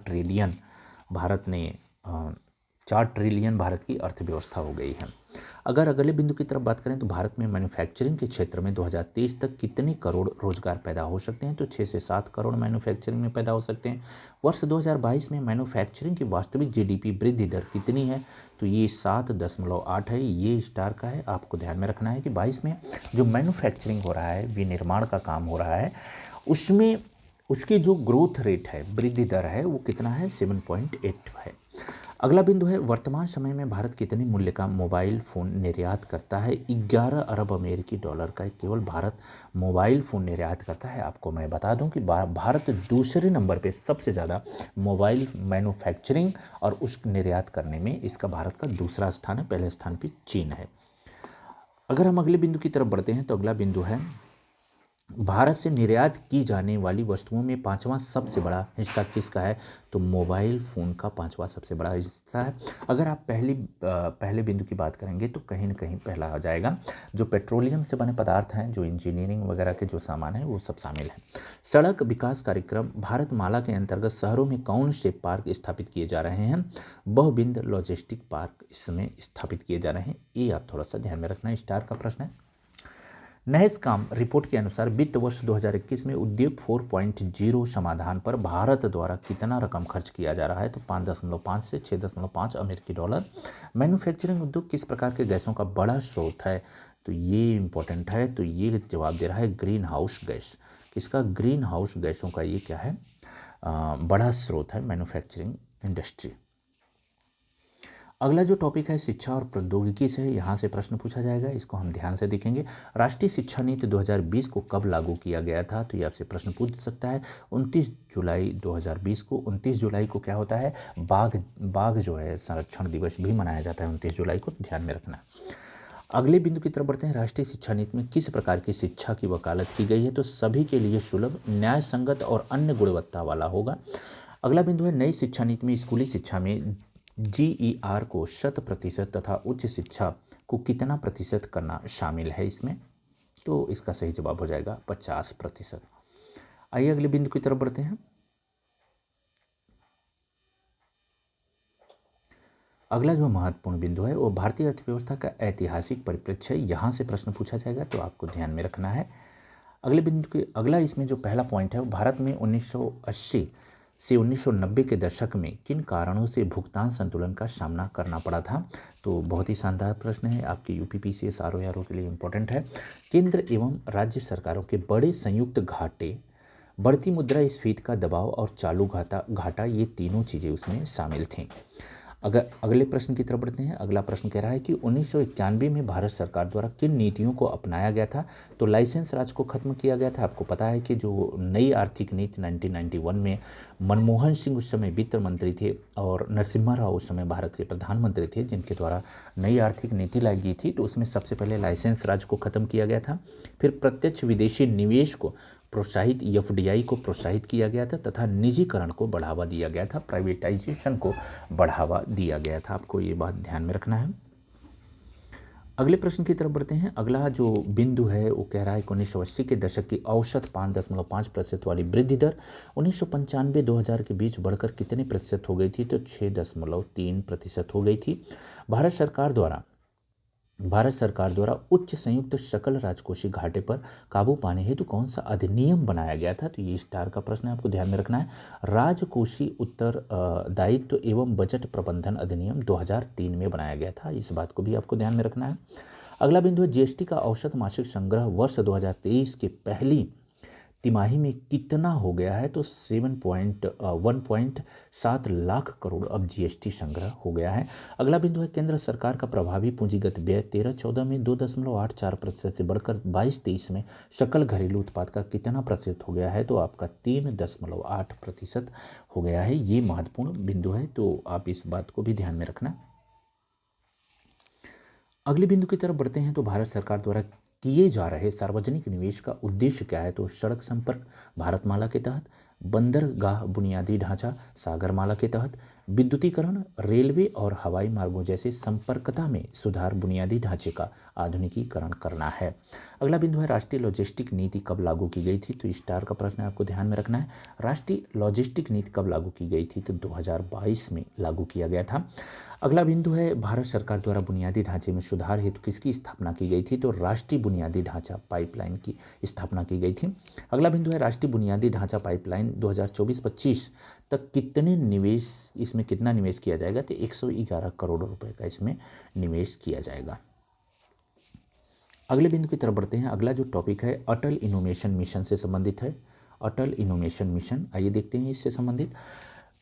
ट्रिलियन भारत की अर्थव्यवस्था हो गई है। अगर अगले बिंदु की तरफ बात करें तो भारत में मैन्युफैक्चरिंग के क्षेत्र में 2023 तक कितने करोड़ रोजगार पैदा हो सकते हैं? तो 6 से 7 करोड़ मैन्युफैक्चरिंग में पैदा हो सकते हैं। वर्ष 2022 में मैन्युफैक्चरिंग की वास्तविक जीडीपी वृद्धि दर कितनी है? तो ये 7.8 है। ये स्टार का है, आपको ध्यान में रखना है कि 22 में जो मैन्युफैक्चरिंग हो रहा है, विनिर्माण का काम हो रहा है, उसमें उसकी जो ग्रोथ रेट है, वृद्धि दर है, वो कितना है? 7.8 है। अगला बिंदु है वर्तमान समय में भारत कितने मूल्य का मोबाइल फ़ोन निर्यात करता है? 11 अरब अमेरिकी डॉलर का केवल भारत मोबाइल फ़ोन निर्यात करता है। आपको मैं बता दूं कि भारत दूसरे नंबर पे सबसे ज़्यादा मोबाइल मैन्युफैक्चरिंग और उस निर्यात करने में इसका भारत का दूसरा स्थान है, पहले स्थान पे चीन है। अगर हम अगले बिंदु की तरफ बढ़ते हैं तो अगला बिंदु है भारत से निर्यात की जाने वाली वस्तुओं में 5वां सबसे बड़ा हिस्सा किसका है? तो मोबाइल फ़ोन का 5वां सबसे बड़ा हिस्सा है। अगर आप पहले बिंदु की बात करेंगे तो कहीं ना कहीं पहला आ जाएगा। जो पेट्रोलियम से बने पदार्थ हैं, जो इंजीनियरिंग वगैरह के जो सामान हैं, वो सब शामिल हैं। सड़क विकास कार्यक्रम भारतमाला के अंतर्गत शहरों में कौन से पार्क स्थापित किए जा रहे हैं? बहुबिंद लॉजिस्टिक पार्क इस समय स्थापित किए जा रहे हैं। ये आप थोड़ा सा ध्यान में रखना, स्टार का प्रश्न है। नहस्कॉम रिपोर्ट के अनुसार वित्त वर्ष 2021 में उद्योग 4.0 समाधान पर भारत द्वारा कितना रकम खर्च किया जा रहा है? तो 5.5 से 6.5 अमेरिकी डॉलर। मैन्युफैक्चरिंग उद्योग किस प्रकार के गैसों का बड़ा स्रोत है? तो ये इम्पोर्टेंट है। तो ये जवाब दे रहा है ग्रीन हाउस गैस। किसका? ग्रीन हाउस गैसों का ये क्या है? बड़ा स्रोत है मैन्युफैक्चरिंग इंडस्ट्री। अगला जो टॉपिक है शिक्षा और प्रौद्योगिकी से, यहाँ से प्रश्न पूछा जाएगा, इसको हम ध्यान से देखेंगे। राष्ट्रीय शिक्षा नीति 2020 को कब लागू किया गया था? तो ये आपसे प्रश्न पूछ सकता है। 29 जुलाई 2020 को। 29 जुलाई को क्या होता है? बाघ जो है संरक्षण दिवस भी मनाया जाता है 29 जुलाई को, ध्यान में रखना। अगले बिंदु की तरफ बढ़ते हैं। राष्ट्रीय शिक्षा नीति में किस प्रकार की शिक्षा की वकालत की गई है? तो सभी के लिए सुलभ, न्याय संगत और अन्य गुणवत्ता वाला होगा। अगला बिंदु है नई शिक्षा नीति में स्कूली शिक्षा में GER को 100% तथा उच्च शिक्षा को कितना प्रतिशत करना शामिल है इसमें? तो इसका सही जवाब हो जाएगा 50%। आइए अगले बिंदु की तरफ बढ़ते हैं। अगला जो महत्वपूर्ण बिंदु है वो भारतीय अर्थव्यवस्था का ऐतिहासिक परिप्रेक्ष्य है। यहाँ से प्रश्न पूछा जाएगा, तो आपको ध्यान में रखना है। अगले बिंदु के अगला इसमें जो पहला पॉइंट है वो भारत में 1980 से 1990 के दशक में किन कारणों से भुगतान संतुलन का सामना करना पड़ा था? तो बहुत ही शानदार प्रश्न है, आपके UPPCS RO के लिए इम्पोर्टेंट है। केंद्र एवं राज्य सरकारों के बड़े संयुक्त घाटे, बढ़ती मुद्रास्फीति का दबाव और चालू घाटा ये तीनों चीज़ें उसमें शामिल थीं। अगर अगले प्रश्न की तरफ बढ़ते हैं। अगला प्रश्न कह रहा है कि 1991 में भारत सरकार द्वारा किन नीतियों को अपनाया गया था? तो लाइसेंस राज को खत्म किया गया था। आपको पता है कि जो नई आर्थिक नीति 1991 में मनमोहन सिंह उस समय वित्त मंत्री थे और नरसिम्हा राव उस समय भारत के प्रधानमंत्री थे, जिनके द्वारा नई आर्थिक नीति लाई गई थी। तो उसमें सबसे पहले लाइसेंस राज को खत्म किया गया था। फिर प्रत्यक्ष विदेशी निवेश को प्रोत्साहित, FDI को प्रोत्साहित किया गया था तथा निजीकरण को बढ़ावा दिया गया था, प्राइवेटाइजेशन को बढ़ावा दिया गया था। आपको ये बात ध्यान में रखना है। अगले प्रश्न की तरफ बढ़ते हैं। अगला जो बिंदु है वो कह रहा है कि 1980 के दशक की औसत 5.5% वाली वृद्धि दर 1995-2000 के बीच बढ़कर कितने प्रतिशत हो गई थी? तो 6.3% हो गई थी। भारत सरकार द्वारा उच्च संयुक्त सकल राजकोषीय घाटे पर काबू पाने हेतु कौन सा अधिनियम बनाया गया था? तो ये स्टार का प्रश्न है, आपको ध्यान में रखना है। राजकोषीय उत्तरदायित्व एवं बजट प्रबंधन अधिनियम 2003 में बनाया गया था। इस बात को भी आपको ध्यान में रखना है। अगला बिंदु है GST का औसत मासिक संग्रह वर्ष 2023 के पहली तिमाही में कितना हो गया है? तो 1.7 लाख करोड़ अब GST संग्रह हो गया है। अगला बिंदु है केंद्र सरकार का प्रभावी पूंजीगत व्यय 13-14 में 2.84% से बढ़कर 22-23 में सकल घरेलू उत्पाद का कितना प्रतिशत हो गया है? तो आपका 3.8% हो गया है। ये महत्वपूर्ण बिंदु है, तो आप इस बात को भी ध्यान में रखना। अगले बिंदु की तरफ बढ़ते हैं। तो भारत सरकार द्वारा किए जा रहे सार्वजनिक निवेश का उद्देश्य क्या है? तो सड़क संपर्क भारतमाला के तहत, बंदरगाह बुनियादी ढांचा सागरमाला के तहत, विद्युतीकरण, रेलवे और हवाई मार्गों जैसे संपर्कता में सुधार, बुनियादी ढांचे का आधुनिकीकरण करना है। अगला बिंदु है राष्ट्रीय लॉजिस्टिक नीति कब लागू की गई थी? तो स्टार का प्रश्न है, आपको ध्यान में रखना है। राष्ट्रीय लॉजिस्टिक नीति कब लागू की गई थी? तो 2022 में लागू किया गया था। अगला बिंदु है भारत सरकार द्वारा बुनियादी ढांचे में सुधार हेतु किसकी स्थापना की गई थी? तो राष्ट्रीय बुनियादी ढांचा पाइपलाइन की स्थापना की गई थी। अगला बिंदु है राष्ट्रीय बुनियादी ढांचा पाइपलाइन 2024-25 तक कितने निवेश, इसमें कितना निवेश किया जाएगा? तो 111 करोड़ रुपए का इसमें निवेश किया जाएगा। अगले बिंदु की तरफ बढ़ते हैं। अगला जो टॉपिक है अटल इनोवेशन मिशन से संबंधित है। अटल इनोवेशन मिशन, आइए देखते हैं इससे संबंधित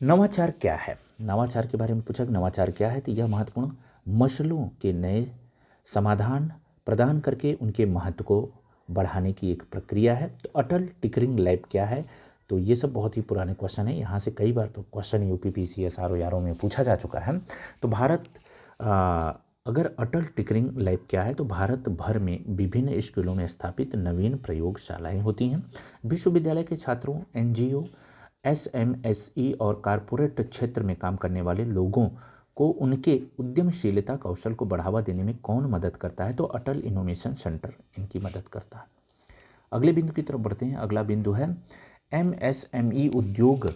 नवाचार क्या है। नवाचार के बारे में पूछा, नवाचार क्या है? तो यह महत्वपूर्ण मसलों के नए समाधान प्रदान करके उनके महत्व को बढ़ाने की एक प्रक्रिया है। तो अटल टिकरिंग लैब क्या है? तो ये सब बहुत ही पुराने क्वेश्चन है, यहाँ से कई बार क्वेश्चन UPPCS RO में पूछा जा चुका है। तो अगर अटल टिकरिंग लैब क्या है? तो भारत भर में विभिन्न स्कूलों में स्थापित नवीन प्रयोगशालाएं होती हैं। विश्वविद्यालय के छात्रों, NGO, SMSE और कारपोरेट क्षेत्र में काम करने वाले लोगों को उनके उद्यमशीलता कौशल को बढ़ावा देने में कौन मदद करता है? तो अटल इनोवेशन सेंटर इनकी मदद करता है। अगले बिंदु की तरफ बढ़ते हैं। अगला बिंदु है MSME उद्योग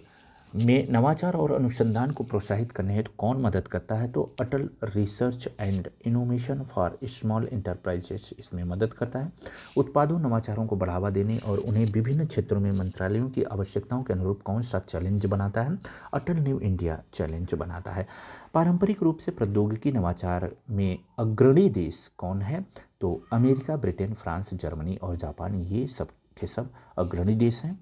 में नवाचार और अनुसंधान को प्रोत्साहित करने हेतु कौन मदद करता है? तो Atal research and innovation for small enterprises इसमें मदद करता है। उत्पादों नवाचारों को बढ़ावा देने और उन्हें विभिन्न क्षेत्रों में मंत्रालयों की आवश्यकताओं के अनुरूप कौन सा चैलेंज बनाता है? अटल न्यू इंडिया चैलेंज बनाता है। पारंपरिक रूप से प्रौद्योगिकी नवाचार में अग्रणी देश कौन है? तो अमेरिका, ब्रिटेन, फ्रांस, जर्मनी और जापान, ये सब के सब अग्रणी देश हैं।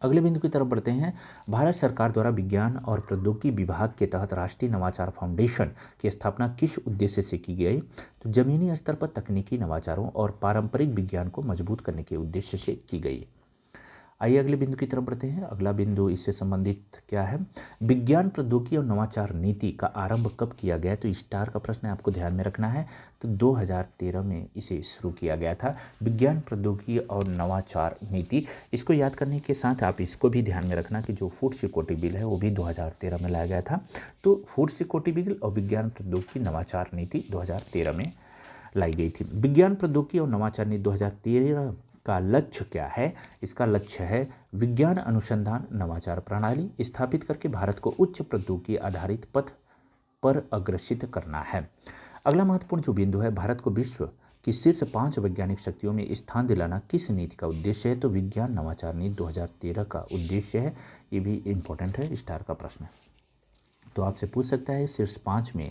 अगले बिंदु की तरफ बढ़ते हैं। भारत सरकार द्वारा विज्ञान और प्रौद्योगिकी विभाग के तहत राष्ट्रीय नवाचार फाउंडेशन की स्थापना किस उद्देश्य से की गई? तो जमीनी स्तर पर तकनीकी नवाचारों और पारंपरिक विज्ञान को मजबूत करने के उद्देश्य से की गई। आइए अगले बिंदु की तरफ बढ़ते हैं। अगला बिंदु इससे संबंधित क्या है? विज्ञान प्रौद्योगिकी और नवाचार नीति का आरंभ कब किया गया? तो स्टार का प्रश्न आपको ध्यान में रखना है। तो 2013 में इसे शुरू किया गया था, विज्ञान प्रौद्योगिकी और नवाचार नीति। इसको याद करने के साथ आप इसको भी ध्यान में रखना कि जो फूड सिक्योरिटी बिल है वो भी 2013 में लाया गया था। तो फूड सिक्योरिटी बिल और विज्ञान प्रौद्योगिकी नवाचार नीति 2013 में लाई गई थी। विज्ञान प्रौद्योगिकी और नवाचार नीति 2013 का लक्ष्य क्या है? इसका लक्ष्य है विज्ञान अनुसंधान नवाचार प्रणाली स्थापित करके भारत को उच्च प्रौद्योगिकी आधारित पथ पर अग्रसित करना है। अगला महत्वपूर्ण जो बिंदु है, भारत को विश्व की शीर्ष 5 वैज्ञानिक शक्तियों में स्थान दिलाना किस नीति का उद्देश्य है? तो विज्ञान नवाचार नीति 2013 का उद्देश्य है। ये भी इंपॉर्टेंट है, स्टार का प्रश्न है। तो आपसे पूछ सकता है शीर्ष 5 में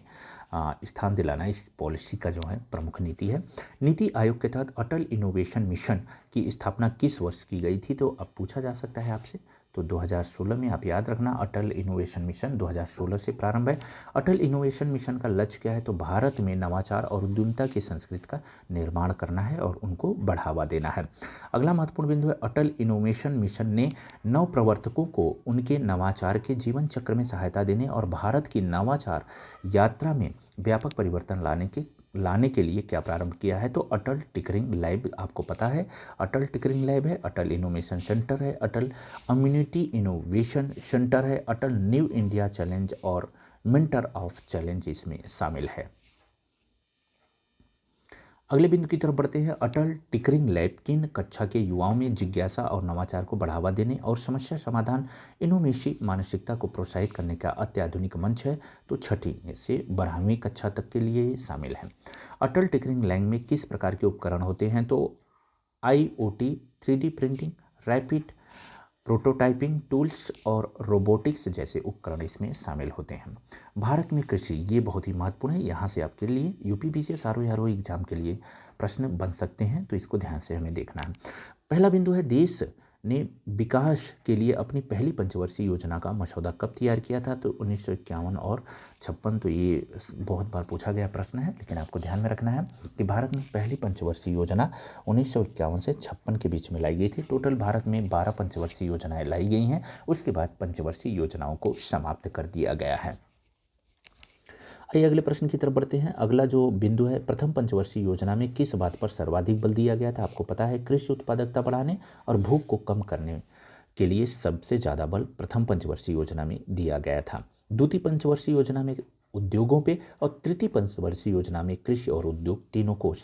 स्थान दिलाना इस पॉलिसी का जो है प्रमुख नीति है। नीति आयोग के तहत अटल इनोवेशन मिशन की स्थापना किस वर्ष की गई थी? तो अब पूछा जा सकता है आपसे। तो 2016 में आप याद रखना, अटल इनोवेशन मिशन 2016 से प्रारंभ है। अटल इनोवेशन मिशन का लक्ष्य क्या है? तो भारत में नवाचार और उद्यमिता की संस्कृति का निर्माण करना है और उनको बढ़ावा देना है। अगला महत्वपूर्ण बिंदु है, अटल इनोवेशन मिशन ने नव प्रवर्तकों को उनके नवाचार के जीवन चक्र में सहायता देने और भारत की नवाचार यात्रा में व्यापक परिवर्तन लाने के लिए क्या प्रारंभ किया है? तो अटल टिंकरिंग लैब, आपको पता है अटल टिंकरिंग लैब है, अटल इनोवेशन सेंटर है, अटल इम्यूनिटी इनोवेशन सेंटर है, अटल न्यू इंडिया चैलेंज और मेंटर ऑफ चैलेंज इसमें शामिल है। अगले बिंदु की तरफ बढ़ते हैं। अटल टिंकरिंग लैब किन कक्षा के युवाओं में जिज्ञासा और नवाचार को बढ़ावा देने और समस्या समाधान इनोवेशी मानसिकता को प्रोत्साहित करने का अत्याधुनिक मंच है? तो 6ठी से 12वीं कक्षा तक के लिए शामिल है। अटल टिंकरिंग लैब में किस प्रकार के उपकरण होते हैं? तो IoT, 3D printing, rapid prototyping tools और रोबोटिक्स जैसे उपकरण इसमें शामिल होते हैं। भारत में कृषि, ये बहुत ही महत्वपूर्ण है। यहाँ से आपके लिए UPPCS RO एग्जाम के लिए प्रश्न बन सकते हैं, तो इसको ध्यान से हमें देखना है। पहला बिंदु है, देश ने विकास के लिए अपनी पहली पंचवर्षीय योजना का मसौदा कब तैयार किया था? तो 1951 और 56। तो ये बहुत बार पूछा गया प्रश्न है, लेकिन आपको ध्यान में रखना है कि भारत में पहली पंचवर्षीय योजना 1951 से 56 के बीच में लाई गई थी। टोटल भारत में 12 पंचवर्षीय योजनाएं लाई गई हैं। उसके बाद पंचवर्षीय योजनाओं को समाप्त कर दिया गया है। आइए अगले प्रश्न की तरफ बढ़ते हैं। अगला जो बिंदु है, प्रथम पंचवर्षीय योजना में किस बात पर सर्वाधिक बल दिया गया था? आपको पता है कृषि उत्पादकता बढ़ाने और भूख को कम करने के लिए सबसे ज़्यादा बल प्रथम पंचवर्षीय योजना में दिया गया था। द्वितीय पंचवर्षीय योजना में उद्योगों पे और तृतीय पंचवर्षीय योजना में कृषि और उद्योग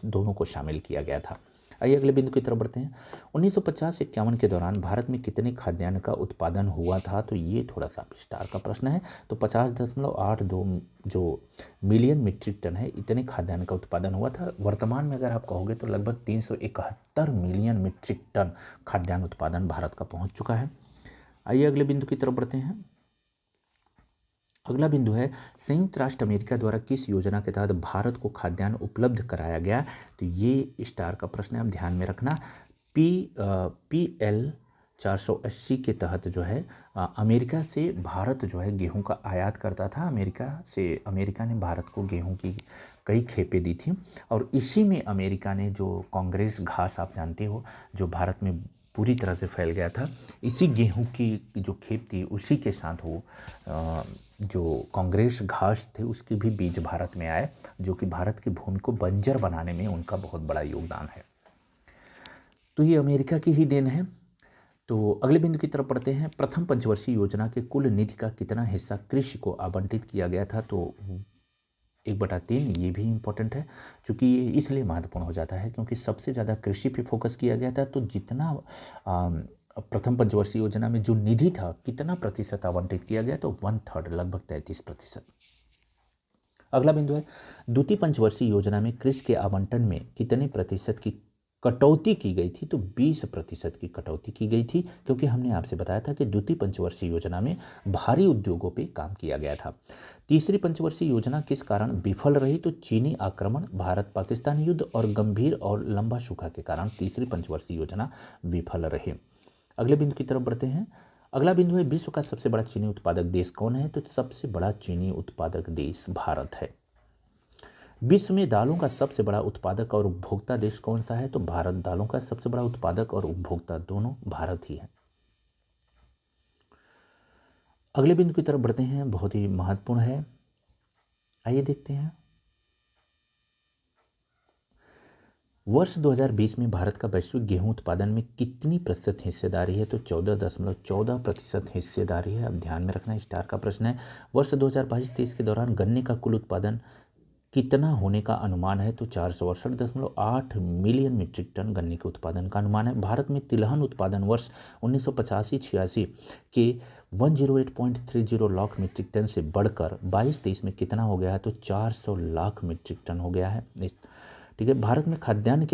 दोनों को शामिल किया गया था। आइए अगले बिंदु की तरफ बढ़ते हैं। 1950 से 51 के दौरान भारत में कितने खाद्यान्न का उत्पादन हुआ था? तो ये थोड़ा सा स्टार का प्रश्न है। तो 50.82 जो मिलियन मीट्रिक टन है, इतने खाद्यान्न का उत्पादन हुआ था। वर्तमान में अगर आप कहोगे तो लगभग 371 मिलियन मीट्रिक टन खाद्यान्न उत्पादन भारत का पहुंच चुका है। आइए अगले बिंदु की तरफ बढ़ते हैं। अगला बिंदु है, संयुक्त राष्ट्र अमेरिका द्वारा किस योजना के तहत भारत को खाद्यान्न उपलब्ध कराया गया? तो ये स्टार का प्रश्न है, आप ध्यान में रखना। PL 480 के तहत जो है अमेरिका से भारत जो है गेहूं का आयात करता था। अमेरिका ने भारत को गेहूं की कई खेपें दी थी और इसी में अमेरिका ने जो कांग्रेस घास, आप जानते हो, जो भारत में पूरी तरह से फैल गया था, इसी गेहूं की जो खेप थी उसी के साथ वो जो कांग्रेस घास थे उसके भी बीज भारत में आए, जो कि भारत की भूमि को बंजर बनाने में उनका बहुत बड़ा योगदान है। तो ये अमेरिका की ही देन है। तो अगले बिंदु की तरफ पढ़ते हैं। प्रथम पंचवर्षीय योजना के कुल निधि का कितना हिस्सा कृषि को आवंटित किया गया था? तो 1/3। ये भी इम्पोर्टेंट है, चूँकि ये इसलिए महत्वपूर्ण हो जाता है क्योंकि सबसे ज़्यादा कृषि पे फोकस किया गया था। तो जितना प्रथम पंचवर्षीय योजना में जो निधि था कितना प्रतिशत आवंटित किया गया, तो 1/3 लगभग 33%। अगला बिंदु है द्वितीय पंचवर्षीय योजना में कृषि के आवंटन में कितने प्रतिशत की कटौती की गई थी, तो 20% की कटौती की गई थी, क्योंकि हमने आपसे बताया था कि द्वितीय पंचवर्षीय योजना में भारी उद्योगों पे काम किया गया था। तीसरी पंचवर्षीय योजना किस कारण विफल रही, तो चीनी आक्रमण, भारत पाकिस्तान युद्ध और गंभीर और लंबा सूखा के कारण तीसरी पंचवर्षीय योजना विफल रही। अगले बिंदु की तरफ बढ़ते हैं। अगला बिंदु है विश्व का सबसे बड़ा चीनी उत्पादक देश कौन है, तो सबसे बड़ा चीनी उत्पादक देश भारत है। विश्व में दालों का सबसे बड़ा उत्पादक और उपभोक्ता देश कौन सा है, तो भारत दालों का सबसे बड़ा उत्पादक और उपभोक्ता दोनों भारत ही है। अगले बिंदु की तरफ बढ़ते हैं, बहुत ही महत्वपूर्ण है, आइए देखते हैं। वर्ष 2020 में भारत का वैश्विक गेहूं उत्पादन में कितनी प्रतिशत हिस्सेदारी है, तो 14.14% हिस्सेदारी है। अब ध्यान में रखना, स्टार का प्रश्न है। वर्ष 2022-23 के दौरान गन्ने का कुल उत्पादन कितना होने का अनुमान है, तो 468.8 मिलियन मीट्रिक टन गन्ने के उत्पादन का अनुमान है। भारत में तिलहन उत्पादन वर्ष 1985-86 के 108.30 लाख मीट्रिक टन से बढ़कर 22-23 में कितना हो गया है, तो 400 लाख मीट्रिक टन हो गया है। ठीक है। भारत में खाद्यान्न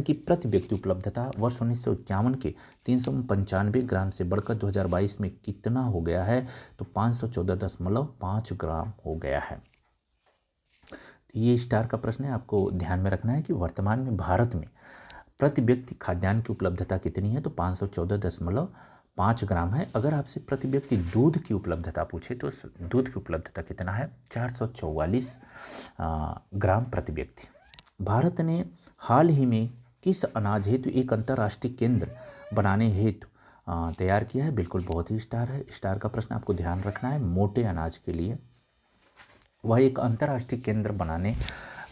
की प्रति व्यक्ति उपलब्धता वर्ष 1951 के 395 ग्राम से बढ़कर 2022 में कितना हो गया है, तो 514.5 ग्राम हो गया है। ये स्टार का प्रश्न है, आपको ध्यान में रखना है कि वर्तमान में भारत में प्रति व्यक्ति खाद्यान्न की उपलब्धता कितनी है, तो 514.5 ग्राम है। अगर आपसे प्रति व्यक्ति दूध की उपलब्धता पूछे तो दूध की उपलब्धता कितना है, 444 ग्राम प्रति व्यक्ति। भारत ने हाल ही में किस अनाज हेतु एक अंतर्राष्ट्रीय केंद्र बनाने हेतु तैयार किया है, बिल्कुल बहुत ही स्टार है। स्टार का प्रश्न आपको ध्यान रखना है, मोटे अनाज के लिए वह एक अंतर्राष्ट्रीय केंद्र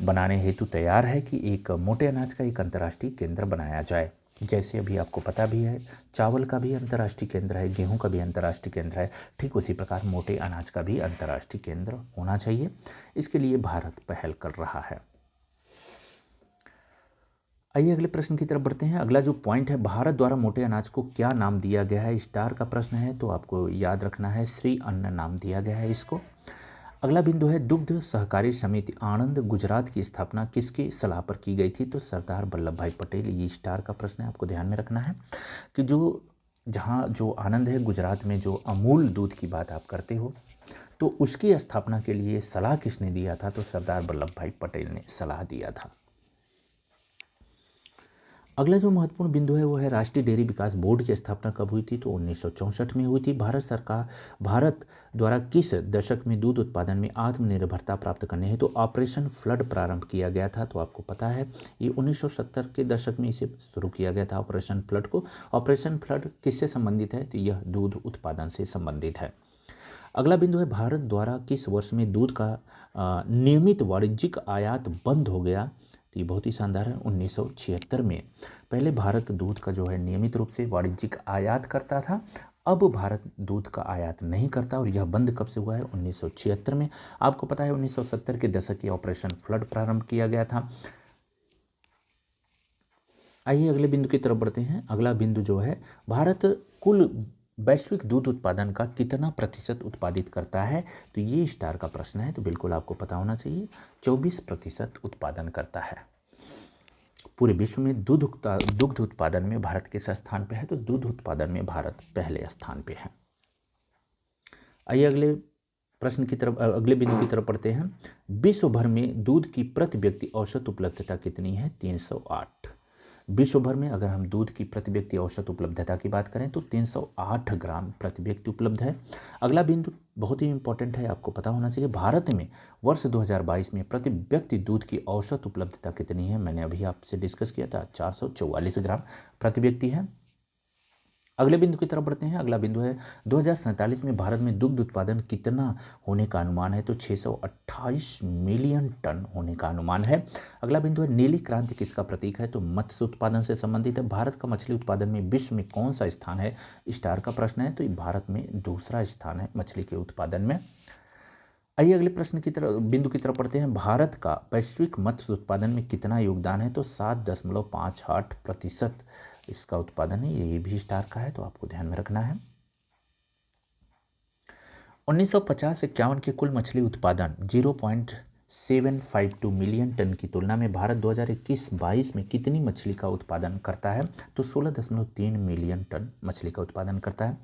बनाने हेतु तैयार है कि एक मोटे अनाज का एक अंतर्राष्ट्रीय केंद्र बनाया जाए। जैसे अभी आपको पता भी है चावल का भी अंतर्राष्ट्रीय केंद्र है, गेहूं का भी अंतर्राष्ट्रीय केंद्र है, ठीक उसी प्रकार मोटे अनाज का भी अंतर्राष्ट्रीय केंद्र होना चाहिए। इसके लिए भारत पहल कर रहा है। आइए अगले प्रश्न की तरफ बढ़ते हैं। अगला जो पॉइंट है, भारत द्वारा मोटे अनाज को क्या नाम दिया गया है, स्टार का प्रश्न है, तो आपको याद रखना है श्री अन्न नाम दिया गया है इसको। अगला बिंदु है दुग्ध सहकारी समिति आणंद गुजरात की स्थापना किसकी सलाह पर की गई थी, तो सरदार वल्लभ भाई पटेल। ये स्टार का प्रश्न है, आपको ध्यान में रखना है कि जहाँ जो आनंद है गुजरात में, जो अमूल दूध की बात आप करते हो, तो उसकी स्थापना के लिए सलाह किसने दिया था, तो सरदार वल्लभ भाई पटेल ने सलाह दिया था। अगला जो महत्वपूर्ण बिंदु है वो है राष्ट्रीय डेयरी विकास बोर्ड की स्थापना कब हुई थी, तो 1964 में हुई थी। भारत द्वारा किस दशक में दूध उत्पादन में आत्मनिर्भरता प्राप्त करने हेतु तो ऑपरेशन फ्लड प्रारंभ किया गया था, तो आपको पता है ये 1970 के दशक में इसे शुरू किया गया था ऑपरेशन फ्लड को। ऑपरेशन फ्लड किससे संबंधित है, तो यह दूध उत्पादन से संबंधित है। अगला बिंदु है भारत द्वारा किस वर्ष में दूध का नियमित वाणिज्यिक आयात बंद हो गया, तो ये बहुत ही शानदार है, 1976 में। पहले भारत दूध का जो है नियमित रूप से वाणिज्यिक आयात करता था, अब भारत दूध का आयात नहीं करता और यह बंद कब से हुआ है, 1976 में। आपको पता है 1970 के दशक की ऑपरेशन फ्लड प्रारंभ किया गया था। आइए अगले बिंदु की तरफ बढ़ते हैं। अगला बिंदु जो है भारत कुल वैश्विक दूध उत्पादन का कितना प्रतिशत उत्पादित करता है, तो ये स्टार का प्रश्न है, तो बिल्कुल आपको पता होना चाहिए 24% उत्पादन करता है। पूरे विश्व में दुग्ध उत्पादन में भारत किस स्थान पे है, तो दूध उत्पादन में भारत पहले स्थान पे है। आइए अगले बिंदु की तरफ पढ़ते हैं। विश्व भर में दूध की प्रति व्यक्ति औसत उपलब्धता कितनी है, 308। विश्व भर में अगर हम दूध की प्रति व्यक्ति औसत उपलब्धता की बात करें तो 308 ग्राम प्रति व्यक्ति उपलब्ध है। अगला बिंदु बहुत ही इंपॉर्टेंट है, आपको पता होना चाहिए, भारत में वर्ष 2022 में प्रति व्यक्ति दूध की औसत उपलब्धता कितनी है, मैंने अभी आपसे डिस्कस किया था, 444 ग्राम प्रति व्यक्ति है। अगले बिंदु की तरफ बढ़ते हैं। अगला बिंदु है 2047 में भारत में दुग्ध उत्पादन कितना होने का अनुमान है, तो 628 मिलियन टन होने का अनुमान है। अगला बिंदु है नीली क्रांति किसका प्रतीक है, तो मत्स्य उत्पादन से संबंधित है। भारत का मछली उत्पादन में विश्व में कौन सा स्थान है, स्टार का प्रश्न है, तो ये भारत में दूसरा स्थान है मछली के उत्पादन में। आइए अगले बिंदु की तरफ पढ़ते हैं। भारत का वैश्विक मत्स्य उत्पादन में कितना योगदान है, तो 7.58% इसका उत्पादन है, ये भी स्टार का है, तो आपको ध्यान में रखना है। 1950-51 के कुल मछली उत्पादन 0.752 मिलियन टन की तुलना में भारत 2021-22 में कितनी मछली का उत्पादन करता है? तो 16.3 मिलियन टन मछली का उत्पादन करता है।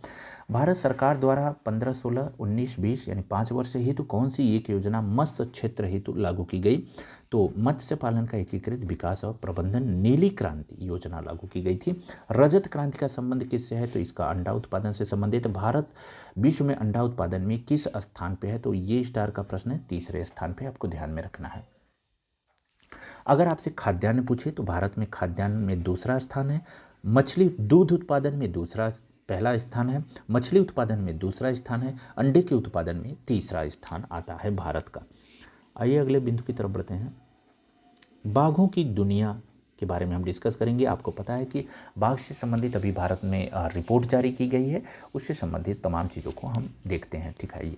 भारत सरकार द्वारा 15-16, 19-20 यानी 5 वर्ष हेतु कौन सी एक योजना मत्स्य क्षेत्र हेतु लागू की गई? तो मत्स्य पालन का एकीकृत विकास और प्रबंधन नीली क्रांति योजना लागू की गई थी। रजत क्रांति का संबंध किससे है? तो इसका अंडा उत्पादन से संबंधित। भारत विश्व में अंडा उत्पादन में किस स्थान पे है? तो ये स्टार का प्रश्न है, तीसरे स्थान पे, आपको ध्यान में रखना है। अगर आपसे खाद्यान्न पूछे तो भारत में खाद्यान्न में दूसरा स्थान है। मछली दूध उत्पादन में पहला स्थान है। मछली उत्पादन में दूसरा स्थान है। अंडे के उत्पादन में तीसरा स्थान आता है भारत का। आइए अगले बिंदु की तरफ बढ़ते हैं। बाघों की दुनिया के बारे में हम डिस्कस करेंगे। आपको पता है कि बाघ से संबंधित अभी भारत में रिपोर्ट जारी की गई है, उससे संबंधित तमाम चीज़ों को हम देखते हैं। ठीक है, ये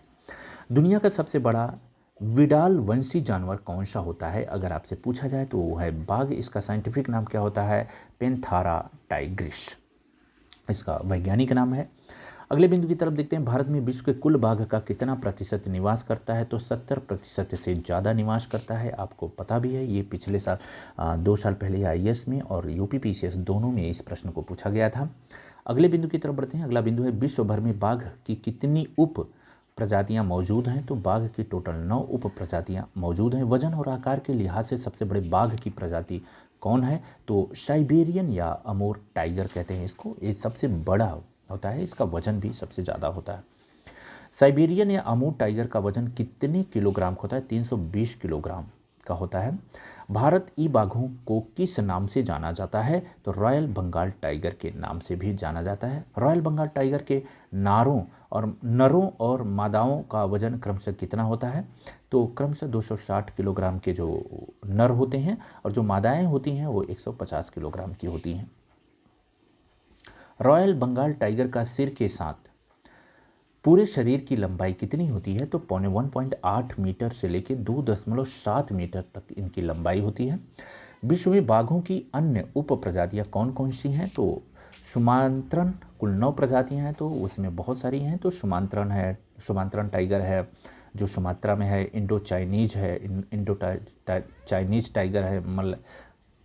दुनिया का सबसे बड़ा विडाल वंशी जानवर कौन सा होता है? अगर आपसे पूछा जाए तो वो है बाघ। इसका साइंटिफिक नाम क्या होता है? पेंथारा टाइग्रिस इसका वैज्ञानिक नाम है। अगले बिंदु की तरफ देखते हैं। भारत में विश्व के कुल बाघ का कितना प्रतिशत निवास करता है? तो 70% से ज़्यादा निवास करता है। आपको पता भी है, ये पिछले साल 2 साल पहले आईएएस में और यूपीपीसीएस दोनों में इस प्रश्न को पूछा गया था। अगले बिंदु की तरफ बढ़ते हैं। अगला बिंदु है विश्व भर में बाघ की कितनी उप प्रजातियां मौजूद हैं? तो बाघ की टोटल 9 उप प्रजातियां मौजूद हैं। वजन और आकार के लिहाज से सबसे बड़े बाघ की प्रजाति कौन है? तो साइबेरियन या अमूर टाइगर कहते हैं इसको। ये सबसे बड़ा होता है, इसका वजन भी सबसे ज़्यादा होता है। साइबेरियन या अमूर टाइगर का वजन कितने किलोग्राम का होता है? 320 किलोग्राम का होता है। भारत ई बाघों को किस नाम से जाना जाता है? तो रॉयल बंगाल टाइगर के नाम से भी जाना जाता है। रॉयल बंगाल टाइगर के नरों और मादाओं का वजन क्रमशः कितना होता है? तो क्रमशः 260 किलोग्राम के जो नर होते हैं और जो मादाएं होती हैं वो 150 किलोग्राम की होती हैं। रॉयल बंगाल टाइगर का सिर के साथ पूरे शरीर की लंबाई कितनी होती है? तो 1.8 मीटर से लेकर 2.7 मीटर तक इनकी लंबाई होती है। विश्व में बाघों की अन्य उप प्रजातियाँ कौन कौन सी हैं? तो सुमात्रन कुल 9 प्रजातियाँ हैं, तो उसमें बहुत सारी हैं। तो सुमात्रन टाइगर है जो सुमात्रा में है, इंडो चाइनीज है, चाइनीज टाइगर है,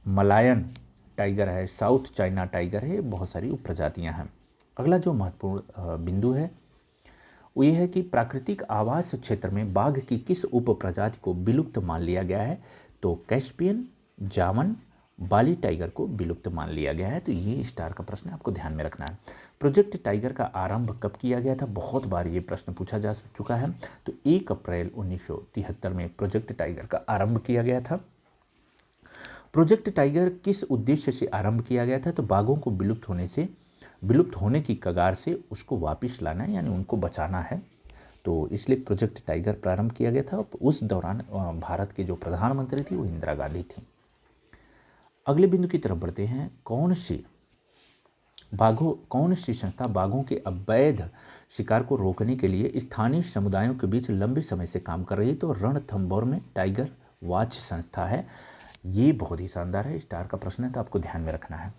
मलायन टाइगर है, साउथ चाइना टाइगर है, बहुत सारी उप प्रजातियाँ हैं। अगला जो महत्वपूर्ण बिंदु है वो ये है कि प्राकृतिक आवास क्षेत्र में बाघ की किस उप प्रजाति को विलुप्त मान लिया गया है? तो कैस्पियन जामन बाली टाइगर को विलुप्त मान लिया गया है। तो ये स्टार का प्रश्न आपको ध्यान में रखना है। प्रोजेक्ट टाइगर का आरंभ कब किया गया था? बहुत बार ये प्रश्न पूछा जा चुका है। तो 1 अप्रैल 1973 में प्रोजेक्ट टाइगर का आरंभ किया गया था। प्रोजेक्ट टाइगर किस उद्देश्य से आरंभ किया गया था? तो बाघों को विलुप्त होने की कगार से उसको वापस लाना है, यानी उनको बचाना है। तो इसलिए प्रोजेक्ट टाइगर प्रारंभ किया गया था। उस दौरान भारत के जो प्रधानमंत्री थी वो इंदिरा गांधी थी। अगले बिंदु की तरफ बढ़ते हैं। कौन सी संस्था बाघों के अवैध शिकार को रोकने के लिए स्थानीय समुदायों के बीच लंबे समय से काम कर रही है? तो रणथंभौर में टाइगर वॉच संस्था है। ये बहुत ही शानदार है, स्टार का प्रश्न है, तो आपको ध्यान में रखना है।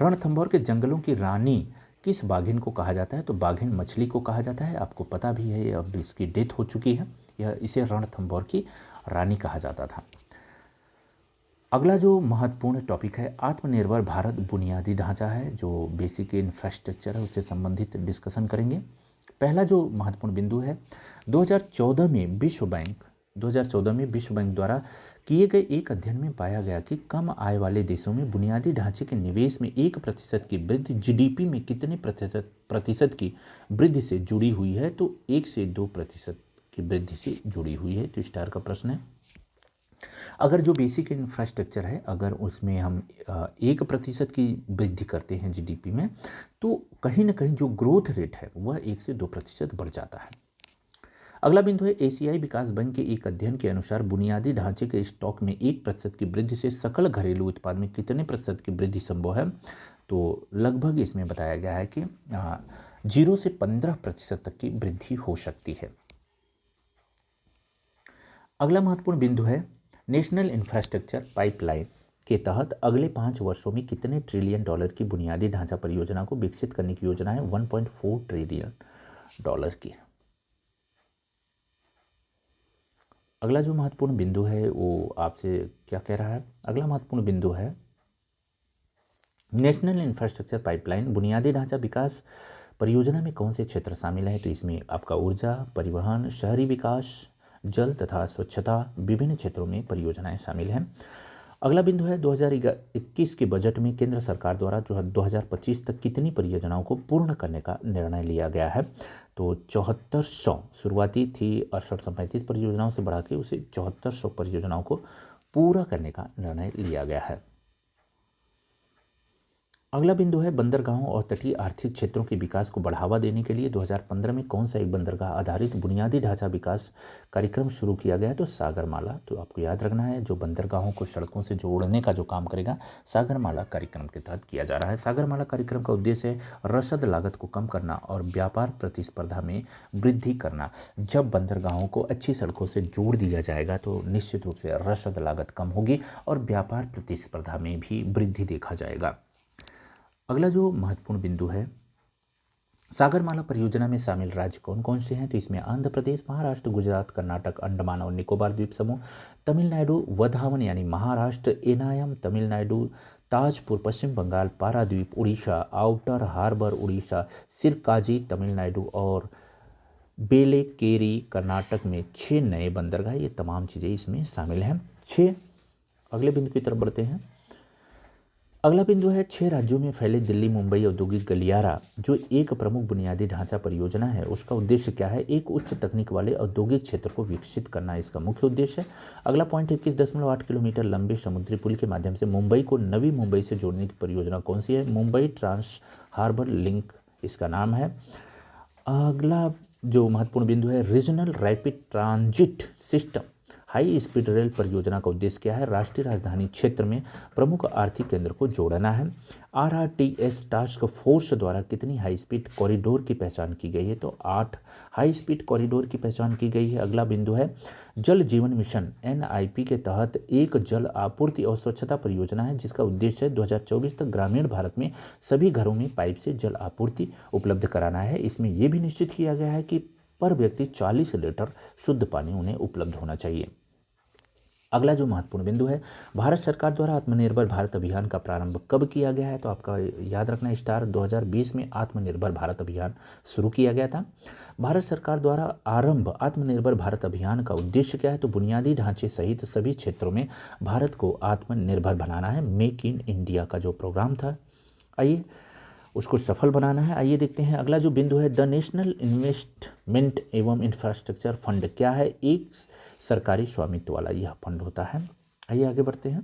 रणथंभौर के जंगलों की रानी किस बाघिन को कहा जाता है? तो बाघिन मछली को कहा जाता है। आपको पता भी है, अब इसकी डेथ हो चुकी है। इसे रणथंभौर की रानी कहा जाता था। अगला जो महत्वपूर्ण टॉपिक है, आत्मनिर्भर भारत बुनियादी ढांचा है, जो बेसिक इंफ्रास्ट्रक्चर है, उससे संबंधित डिस्कशन करेंगे। पहला जो महत्वपूर्ण बिंदु है, 2014 में विश्व बैंक द्वारा किए गए एक अध्ययन में पाया गया कि कम आय वाले देशों में बुनियादी ढांचे के निवेश में 1% की वृद्धि जीडीपी में कितने प्रतिशत की वृद्धि से जुड़ी हुई है? तो 1 से 2% की वृद्धि से जुड़ी हुई है। तो स्टार का प्रश्न है। अगर जो बेसिक इंफ्रास्ट्रक्चर है, अगर उसमें हम 1% की वृद्धि करते हैं जीडीपी में, तो कहीं ना कहीं जो ग्रोथ रेट है वह 1 से 2% बढ़ जाता है। अगला बिंदु है, एशियाई विकास बैंक के एक अध्ययन के अनुसार बुनियादी ढांचे के स्टॉक में 1% की वृद्धि से सकल घरेलू उत्पाद में कितने प्रतिशत की वृद्धि संभव है? तो लगभग इसमें बताया गया है कि 0 से 15% तक की वृद्धि हो सकती है। अगला महत्वपूर्ण बिंदु है नेशनल इंफ्रास्ट्रक्चर पाइपलाइन के तहत अगले 5 वर्षों में कितने ट्रिलियन डॉलर की बुनियादी ढांचा परियोजना को विकसित करने की योजना है? 1.4 ट्रिलियन डॉलर की। अगला जो महत्वपूर्ण बिंदु है वो आपसे क्या कह रहा है? अगला महत्वपूर्ण बिंदु है नेशनल इंफ्रास्ट्रक्चर पाइपलाइन। बुनियादी ढांचा विकास परियोजना में कौन से क्षेत्र शामिल हैं? तो इसमें आपका ऊर्जा, परिवहन, शहरी विकास, जल तथा स्वच्छता, विभिन्न क्षेत्रों में परियोजनाएं शामिल हैं। अगला बिंदु है 2021 के बजट में केंद्र सरकार द्वारा जो है 2025 तक कितनी परियोजनाओं को पूर्ण करने का निर्णय लिया गया है? तो 7400, शुरुआती थी 6835 परियोजनाओं से बढ़ा के उसे 7400 परियोजनाओं को पूरा करने का निर्णय लिया गया है। अगला बिंदु है बंदरगाहों और तटीय आर्थिक क्षेत्रों के विकास को बढ़ावा देने के लिए 2015 में कौन सा एक बंदरगाह आधारित बुनियादी ढांचा विकास कार्यक्रम शुरू किया गया है? तो सागरमाला। तो आपको याद रखना है, जो बंदरगाहों को सड़कों से जोड़ने का जो काम करेगा सागरमाला कार्यक्रम के तहत किया जा रहा है। सागरमाला कार्यक्रम का उद्देश्य है रसद लागत को कम करना और व्यापार प्रतिस्पर्धा में वृद्धि करना। जब बंदरगाहों को अच्छी सड़कों से जोड़ दिया जाएगा तो निश्चित रूप से रसद लागत कम होगी और व्यापार प्रतिस्पर्धा में भी वृद्धि देखा जाएगा। अगला जो महत्वपूर्ण बिंदु है, सागरमाला परियोजना में शामिल राज्य कौन कौन से हैं? तो इसमें आंध्र प्रदेश, महाराष्ट्र, गुजरात, कर्नाटक, अंडमान और निकोबार द्वीप समूह, तमिलनाडु, वधावन यानी महाराष्ट्र, एनायम तमिलनाडु, ताजपुर पश्चिम बंगाल, पारादीप उड़ीसा, आउटर हार्बर उड़ीसा, सिरकाजी तमिलनाडु और बेलेकेरी कर्नाटक में 6 नए बंदरगाह। ये तमाम चीज़ें इसमें शामिल हैं। 6। अगले बिंदु की तरफ बढ़ते हैं। अगला बिंदु है 6 राज्यों में फैले दिल्ली मुंबई औद्योगिक गलियारा जो एक प्रमुख बुनियादी ढांचा परियोजना है, उसका उद्देश्य क्या है? एक उच्च तकनीक वाले औद्योगिक क्षेत्र को विकसित करना इसका मुख्य उद्देश्य है। अगला पॉइंट 21.8 किलोमीटर लंबे समुद्री पुल के माध्यम से मुंबई को नवी मुंबई से जोड़ने की परियोजना कौन सी है? मुंबई ट्रांस हार्बर लिंक इसका नाम है। अगला जो महत्वपूर्ण बिंदु है regional rapid transit system high speed rail परियोजना का उद्देश्य क्या है? राष्ट्रीय राजधानी क्षेत्र में प्रमुख आर्थिक केंद्र को जोड़ना है। आरआरटीएस टास्क फोर्स द्वारा कितनी हाई स्पीड कॉरिडोर की पहचान की गई है? तो 8 हाई स्पीड कॉरिडोर की पहचान की गई है। अगला बिंदु है जल जीवन मिशन एनआईपी के तहत एक जल आपूर्ति और स्वच्छता परियोजना है जिसका उद्देश्य है 2024 तक ग्रामीण भारत में सभी घरों में पाइप से जल आपूर्ति उपलब्ध कराना है। इसमें यह भी निश्चित किया गया है कि पर व्यक्ति 40 लीटर शुद्ध पानी उन्हें उपलब्ध होना चाहिए। अगला जो महत्वपूर्ण बिंदु है भारत सरकार द्वारा आत्मनिर्भर भारत अभियान का प्रारंभ कब किया गया है? तो आपका याद रखना स्टार 2020 में आत्मनिर्भर भारत अभियान शुरू किया गया था। भारत सरकार द्वारा आरंभ आत्मनिर्भर भारत अभियान का उद्देश्य क्या है? तो बुनियादी ढांचे सहित सभी क्षेत्रों में भारत को आत्मनिर्भर बनाना है। मेक इन इंडिया का जो प्रोग्राम था, आइए उसको सफल बनाना है। आइए देखते हैं अगला जो बिंदु है द नेशनल इन्वेस्टमेंट एवं इंफ्रास्ट्रक्चर फंड क्या है? एक सरकारी स्वामित्व वाला यह फंड होता है। आइए आगे बढ़ते हैं।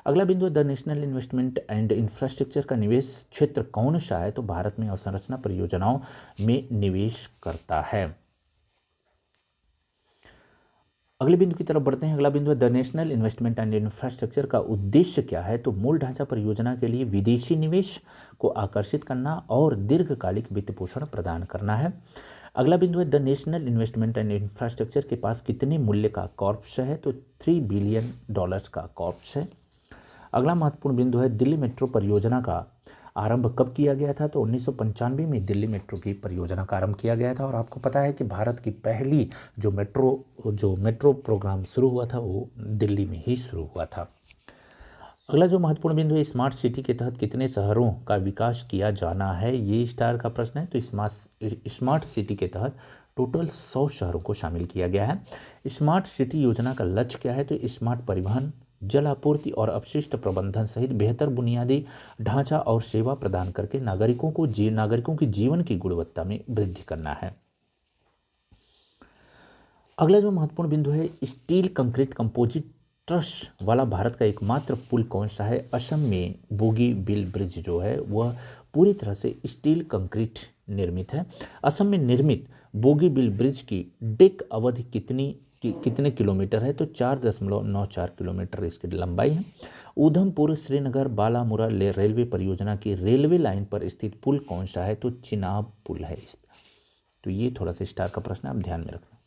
अगला बिंदु है the national investment and infrastructure का निवेश क्षेत्र कौन सा है? तो भारत में अवसंरचना परियोजनाओं में निवेश करता है। अगले बिंदु की तरफ बढ़ते हैं। अगला बिंदु है the national investment and infrastructure का उद्देश्य क्या है? तो मूल ढांचा परियोजना के लिए विदेशी निवेश को आकर्षित करना और दीर्घकालिक वित्त पोषण प्रदान करना है। अगला बिंदु है the national investment and infrastructure के पास कितने मूल्य का कॉर्पस है? तो $3 बिलियन का कॉर्पस है। अगला महत्वपूर्ण बिंदु है दिल्ली मेट्रो परियोजना का आरंभ कब किया गया था? तो 1995 में दिल्ली मेट्रो की परियोजना का आरंभ किया गया था और आपको पता है कि भारत की पहली जो मेट्रो प्रोग्राम शुरू हुआ था वो दिल्ली में ही शुरू हुआ था। अगला जो महत्वपूर्ण बिंदु है स्मार्ट सिटी के तहत कितने शहरों का विकास किया जाना है? ये स्टार का प्रश्न है। तो स्मार्ट सिटी के तहत टोटल 100 शहरों को शामिल किया गया है। स्मार्ट सिटी योजना का लक्ष्य क्या है? तो स्मार्ट परिवहन, जल आपूर्ति और अपशिष्ट प्रबंधन सहित बेहतर बुनियादी ढांचा और सेवा प्रदान करके नागरिकों की जीवन की गुणवत्ता में वृद्धि करना है। अगला जो महत्वपूर्ण बिंदु है स्टील कंक्रीट कंपोजिट ट्रस वाला भारत का एकमात्र पुल कौन सा है? असम में बोगीबील ब्रिज जो है वह पूरी तरह से स्टील कंक्रीट निर्मित है। असम में निर्मित बोगीबील ब्रिज की डेक अवधि कितने किलोमीटर है? तो 4.94 किलोमीटर इसकी लंबाई है। उधमपुर श्रीनगर बालामुरा रेलवे परियोजना की रेलवे लाइन पर स्थित पुल कौन सा है? तो चिनाब पुल है। तो ये थोड़ा सा स्टार का प्रश्न आप ध्यान में रखना।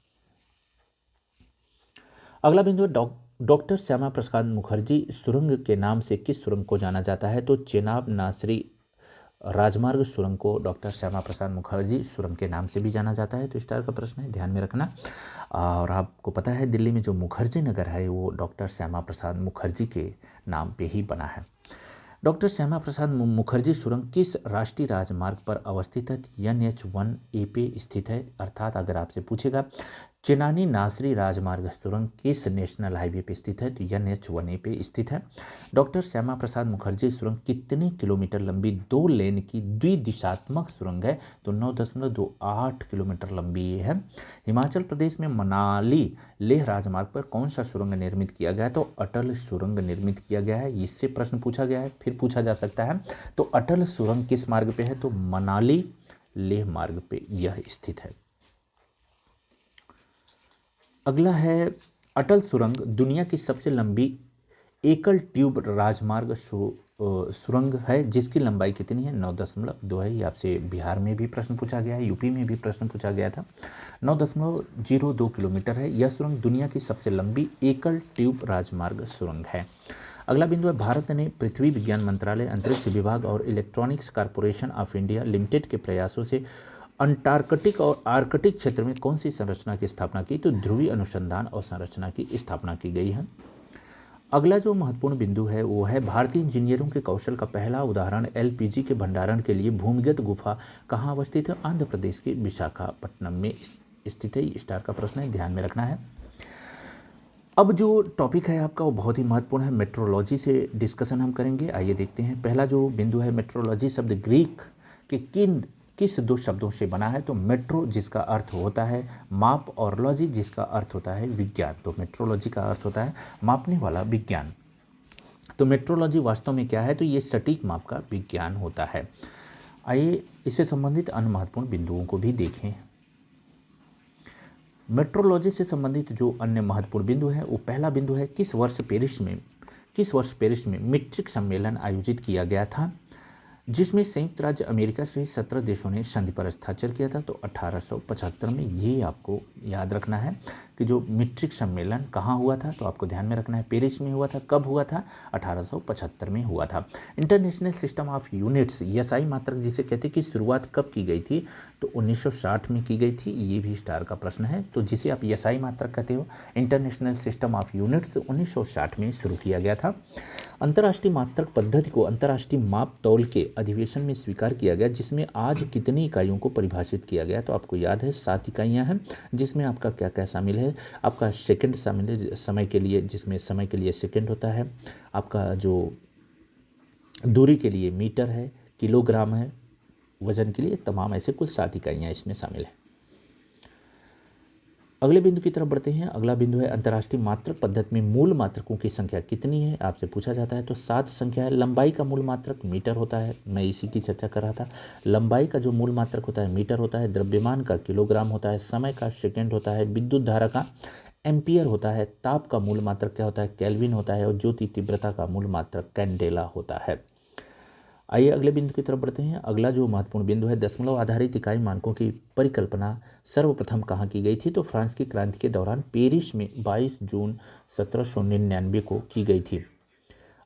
अगला बिंदु है डॉक्टर श्यामा प्रसाद मुखर्जी सुरंग के नाम से किस सुरंग को जाना जाता है? तो चेनाब नासरी राजमार्ग सुरंग को डॉक्टर श्यामा प्रसाद मुखर्जी सुरंग के नाम से भी जाना जाता है। तो स्टार का प्रश्न है, ध्यान में रखना। और आपको पता है दिल्ली में जो मुखर्जी नगर है वो डॉक्टर श्यामा प्रसाद मुखर्जी के नाम पे ही बना है। डॉक्टर श्यामा प्रसाद मुखर्जी सुरंग किस राष्ट्रीय राजमार्ग पर अवस्थित है? NH1A पे स्थित है। अर्थात अगर आपसे पूछेगा चेनानी नासरी राजमार्ग सुरंग किस नेशनल हाईवे पे स्थित है? तो NH1A पे स्थित है। डॉक्टर श्यामा प्रसाद मुखर्जी सुरंग कितने किलोमीटर लंबी 2 लेन की द्विदिशात्मक सुरंग है? तो 9.28 किलोमीटर लंबी ये है। हिमाचल प्रदेश में मनाली लेह राजमार्ग पर कौन सा सुरंग निर्मित किया गया है? तो अटल सुरंग निर्मित किया गया है। इससे प्रश्न पूछा गया है, फिर पूछा जा सकता है। तो अटल सुरंग किस मार्ग पे है? तो मनाली लेह मार्ग पे यह स्थित है। अगला है, अटल सुरंग दुनिया की सबसे लंबी एकल ट्यूब राजमार्ग सुरंग है जिसकी लंबाई कितनी है? 9.2 है। ये आपसे बिहार में भी प्रश्न पूछा गया है, यूपी में भी प्रश्न पूछा गया था। 9.02 किलोमीटर है। यह सुरंग दुनिया की सबसे लंबी एकल ट्यूब राजमार्ग सुरंग है। अगला बिंदु है, भारत ने पृथ्वी विज्ञान मंत्रालय, अंतरिक्ष विभाग और electronics corporation of India limited के प्रयासों से अंटार्कटिक और आर्कटिक क्षेत्र में कौन सी संरचना की स्थापना की? तो ध्रुवीय अनुसंधान और संरचना की स्थापना की गई है। अगला जो महत्वपूर्ण बिंदु है वो है, भारतीय इंजीनियरों के कौशल का पहला उदाहरण LPG के भंडारण के लिए भूमिगत गुफा कहाँ अवस्थित है? आंध्र प्रदेश के विशाखापट्टनम में स्थित है। स्टार का प्रश्न है, ध्यान में रखना है। अब जो टॉपिक है आपका वो बहुत ही महत्वपूर्ण है, मेट्रोलॉजी से डिस्कशन हम करेंगे। आइए देखते हैं। पहला जो बिंदु है, मेट्रोलॉजी शब्द ग्रीक के किस 2 शब्दों से बना है? तो मेट्रो जिसका अर्थ होता है माप और लॉजी जिसका अर्थ होता है विज्ञान। तो मेट्रोलॉजी का अर्थ होता है मापने वाला विज्ञान। तो मेट्रोलॉजी वास्तव में क्या है? तो ये सटीक माप का विज्ञान होता है। आइए इससे संबंधित अन्य महत्वपूर्ण बिंदुओं को भी देखें। मेट्रोलॉजी से संबंधित जो अन्य महत्वपूर्ण बिंदु है वो पहला बिंदु है, किस वर्ष पेरिस में मीट्रिक सम्मेलन आयोजित किया गया था जिसमें संयुक्त राज्य अमेरिका सहित 17 देशों ने संधि पर हस्ताक्षर किया था? तो 1875 में। ये आपको याद रखना है कि जो मीट्रिक सम्मेलन कहाँ हुआ था, तो आपको ध्यान में रखना है पेरिस में हुआ था। कब हुआ था? 1875 में हुआ था। International system of units SI मात्रक जिसे कहते हैं की शुरुआत कब की गई थी? तो 1960 में की गई थी। ये भी स्टार का प्रश्न है। तो जिसे आप SI मात्रक कहते हो, इंटरनेशनल सिस्टम ऑफ यूनिट्स 1960 में शुरू किया गया था। अंतर्राष्ट्रीय मात्रक पद्धति को अंतर्राष्ट्रीय माप तौल के अधिवेशन में स्वीकार किया गया जिसमें आज कितनी इकाइयों को परिभाषित किया गया? तो आपको याद है 7 इकाइयां हैं, जिसमें आपका क्या क्या शामिल है? आपका सेकंड शामिल है समय के लिए, जिसमें समय के लिए सेकंड होता है। आपका जो दूरी के लिए मीटर है, किलोग्राम है, वजन के लिए तमाम ऐसे कुल 7 इकाइयाँ इसमें शामिल है। अगले बिंदु की तरफ बढ़ते हैं। अगला बिंदु है, अंतर्राष्ट्रीय मात्रक पद्धति में मूल मात्रकों की संख्या कितनी है? आपसे पूछा जाता है। तो 7 संख्या है। लंबाई का मूल मात्रक मीटर होता है, मैं इसी की चर्चा कर रहा था। लंबाई का जो मूल मात्रक होता है मीटर होता है। द्रव्यमान का किलोग्राम होता है। समय का सेकेंड होता है। विद्युत धारा का एम्पियर होता है। ताप का मूल मात्रक क्या होता है? केल्विन होता है। और ज्योति तीव्रता का मूल मात्रक कैंडेला होता है। आइए अगले बिंदु की तरफ बढ़ते हैं। अगला जो महत्वपूर्ण बिंदु है, दशमलव आधारित इकाई मानकों की परिकल्पना सर्वप्रथम कहाँ की गई थी? तो फ्रांस की क्रांति के दौरान पेरिस में 22 जून 1799 को की गई थी।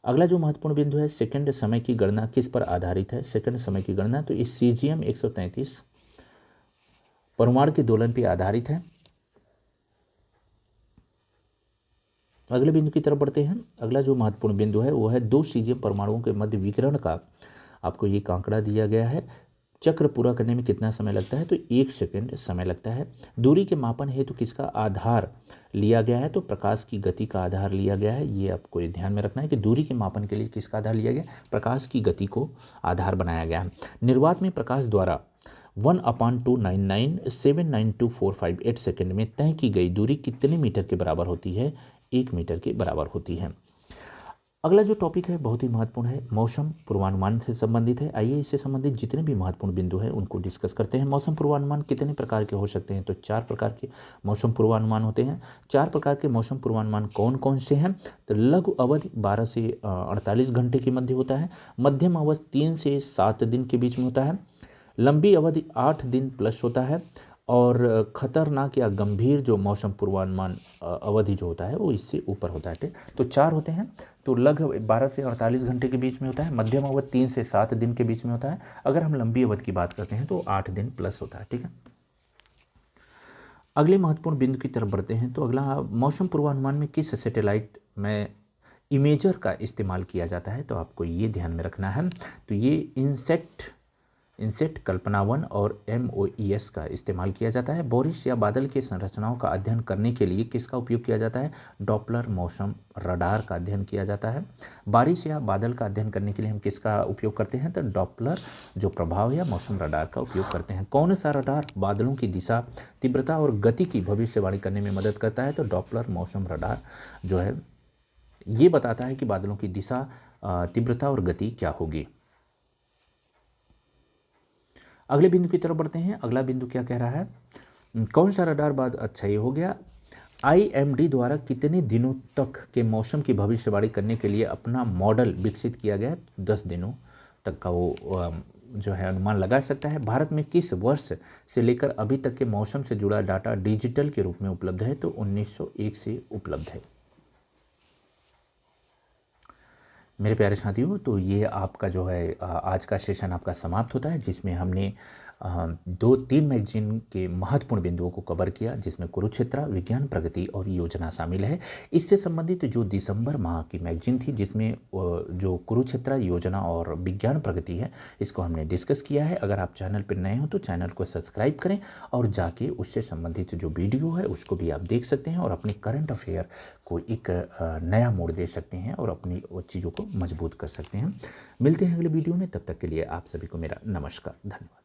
अगला जो महत्वपूर्ण बिंदु है, सेकंड समय की गणना किस पर आधारित है? सेकंड समय की गणना तो इस CGM 133 परमाणु के दोलन पर आधारित है। अगले बिंदु की तरफ बढ़ते हैं। अगला जो महत्वपूर्ण बिंदु है वो है 2 CGM परमाणुओं के मध्य विकिरण का आपको ये आंकड़ा दिया गया है। चक्र पूरा करने में कितना समय लगता है? तो 1 सेकंड समय लगता है। दूरी के मापन हेतु किसका आधार लिया गया है? तो प्रकाश की गति का आधार लिया गया है। ये आपको ध्यान में रखना है कि दूरी के मापन के लिए किसका आधार लिया गया? प्रकाश की गति को आधार बनाया गया है। निर्वात में प्रकाश द्वारा 1/299,792,458 सेकंड में तय की गई दूरी कितने मीटर के बराबर होती है? 1 मीटर के बराबर होती है। अगला जो टॉपिक है बहुत ही महत्वपूर्ण है, मौसम पूर्वानुमान से संबंधित है। आइए इससे संबंधित जितने भी महत्वपूर्ण बिंदु हैं उनको डिस्कस करते हैं। मौसम पूर्वानुमान कितने प्रकार के हो सकते हैं? तो 4 प्रकार के मौसम पूर्वानुमान होते हैं। 4 प्रकार के मौसम पूर्वानुमान कौन कौन से हैं? तो लघु अवधि 12 से 48 घंटे के मध्य होता है। मध्यम अवधि 3 से 7 दिन के बीच में होता है। लंबी अवधि 8 दिन प्लस होता है। और खतरनाक या गंभीर जो मौसम पूर्वानुमान अवधि जो होता है वो इससे ऊपर होता है। ठीक, तो 4 होते हैं, तो लगभग 12 से 48 घंटे के बीच में होता है। मध्यम अवधि 3 से 7 दिन के बीच में होता है। अगर हम लंबी अवधि की बात करते हैं तो 8 दिन प्लस होता है। ठीक है, अगले महत्वपूर्ण बिंदु की तरफ बढ़ते हैं। तो अगला, मौसम पूर्वानुमान में किस सैटेलाइट में इमेजर का इस्तेमाल किया जाता है, तो आपको ये ध्यान में रखना है। तो ये इंसेट कल्पना 1 और MOES का इस्तेमाल किया जाता है। बारिश या बादल की संरचनाओं का अध्ययन करने के लिए किसका उपयोग किया जाता है, डॉपलर मौसम रडार का अध्ययन किया जाता है। बारिश या बादल का अध्ययन करने के लिए हम किसका उपयोग करते हैं, तो डॉपलर जो प्रभाव या मौसम रडार का उपयोग करते हैं। कौन सा रडार बादलों की दिशा, तीव्रता और गति की भविष्यवाणी करने में मदद करता है, तो डॉपलर मौसम रडार जो है ये बताता है कि बादलों की दिशा, तीव्रता और गति क्या होगी। अगले बिंदु की तरफ बढ़ते हैं। अगला बिंदु क्या कह रहा है, कौन सा रडार बाद, अच्छा ये हो गया। IMD द्वारा कितने दिनों तक के मौसम की भविष्यवाणी करने के लिए अपना मॉडल विकसित किया गया, 10 दिनों तक का वो जो है अनुमान लगा सकता है। भारत में किस वर्ष से लेकर अभी तक के मौसम से जुड़ा डाटा डिजिटल के रूप में उपलब्ध है, तो 1901 से उपलब्ध है। मेरे प्यारे साथियों, तो ये आपका जो है आज का सेशन आपका समाप्त होता है, जिसमें हमने 2-3 मैगजीन के महत्वपूर्ण बिंदुओं को कवर किया, जिसमें कुरुक्षेत्र, विज्ञान प्रगति और योजना शामिल है। इससे संबंधित जो दिसंबर माह की मैगजीन थी, जिसमें जो कुरुक्षेत्र, योजना और विज्ञान प्रगति है, इसको हमने डिस्कस किया है। अगर आप चैनल पर नए हो तो चैनल को सब्सक्राइब करें और जाके उससे संबंधित जो वीडियो है उसको भी आप देख सकते हैं और अपने करंट अफेयर को एक नया मोड़ दे सकते हैं और अपनी चीज़ों को मजबूत कर सकते हैं। मिलते हैं अगले वीडियो में, तब तक के लिए आप सभी को मेरा नमस्कार, धन्यवाद।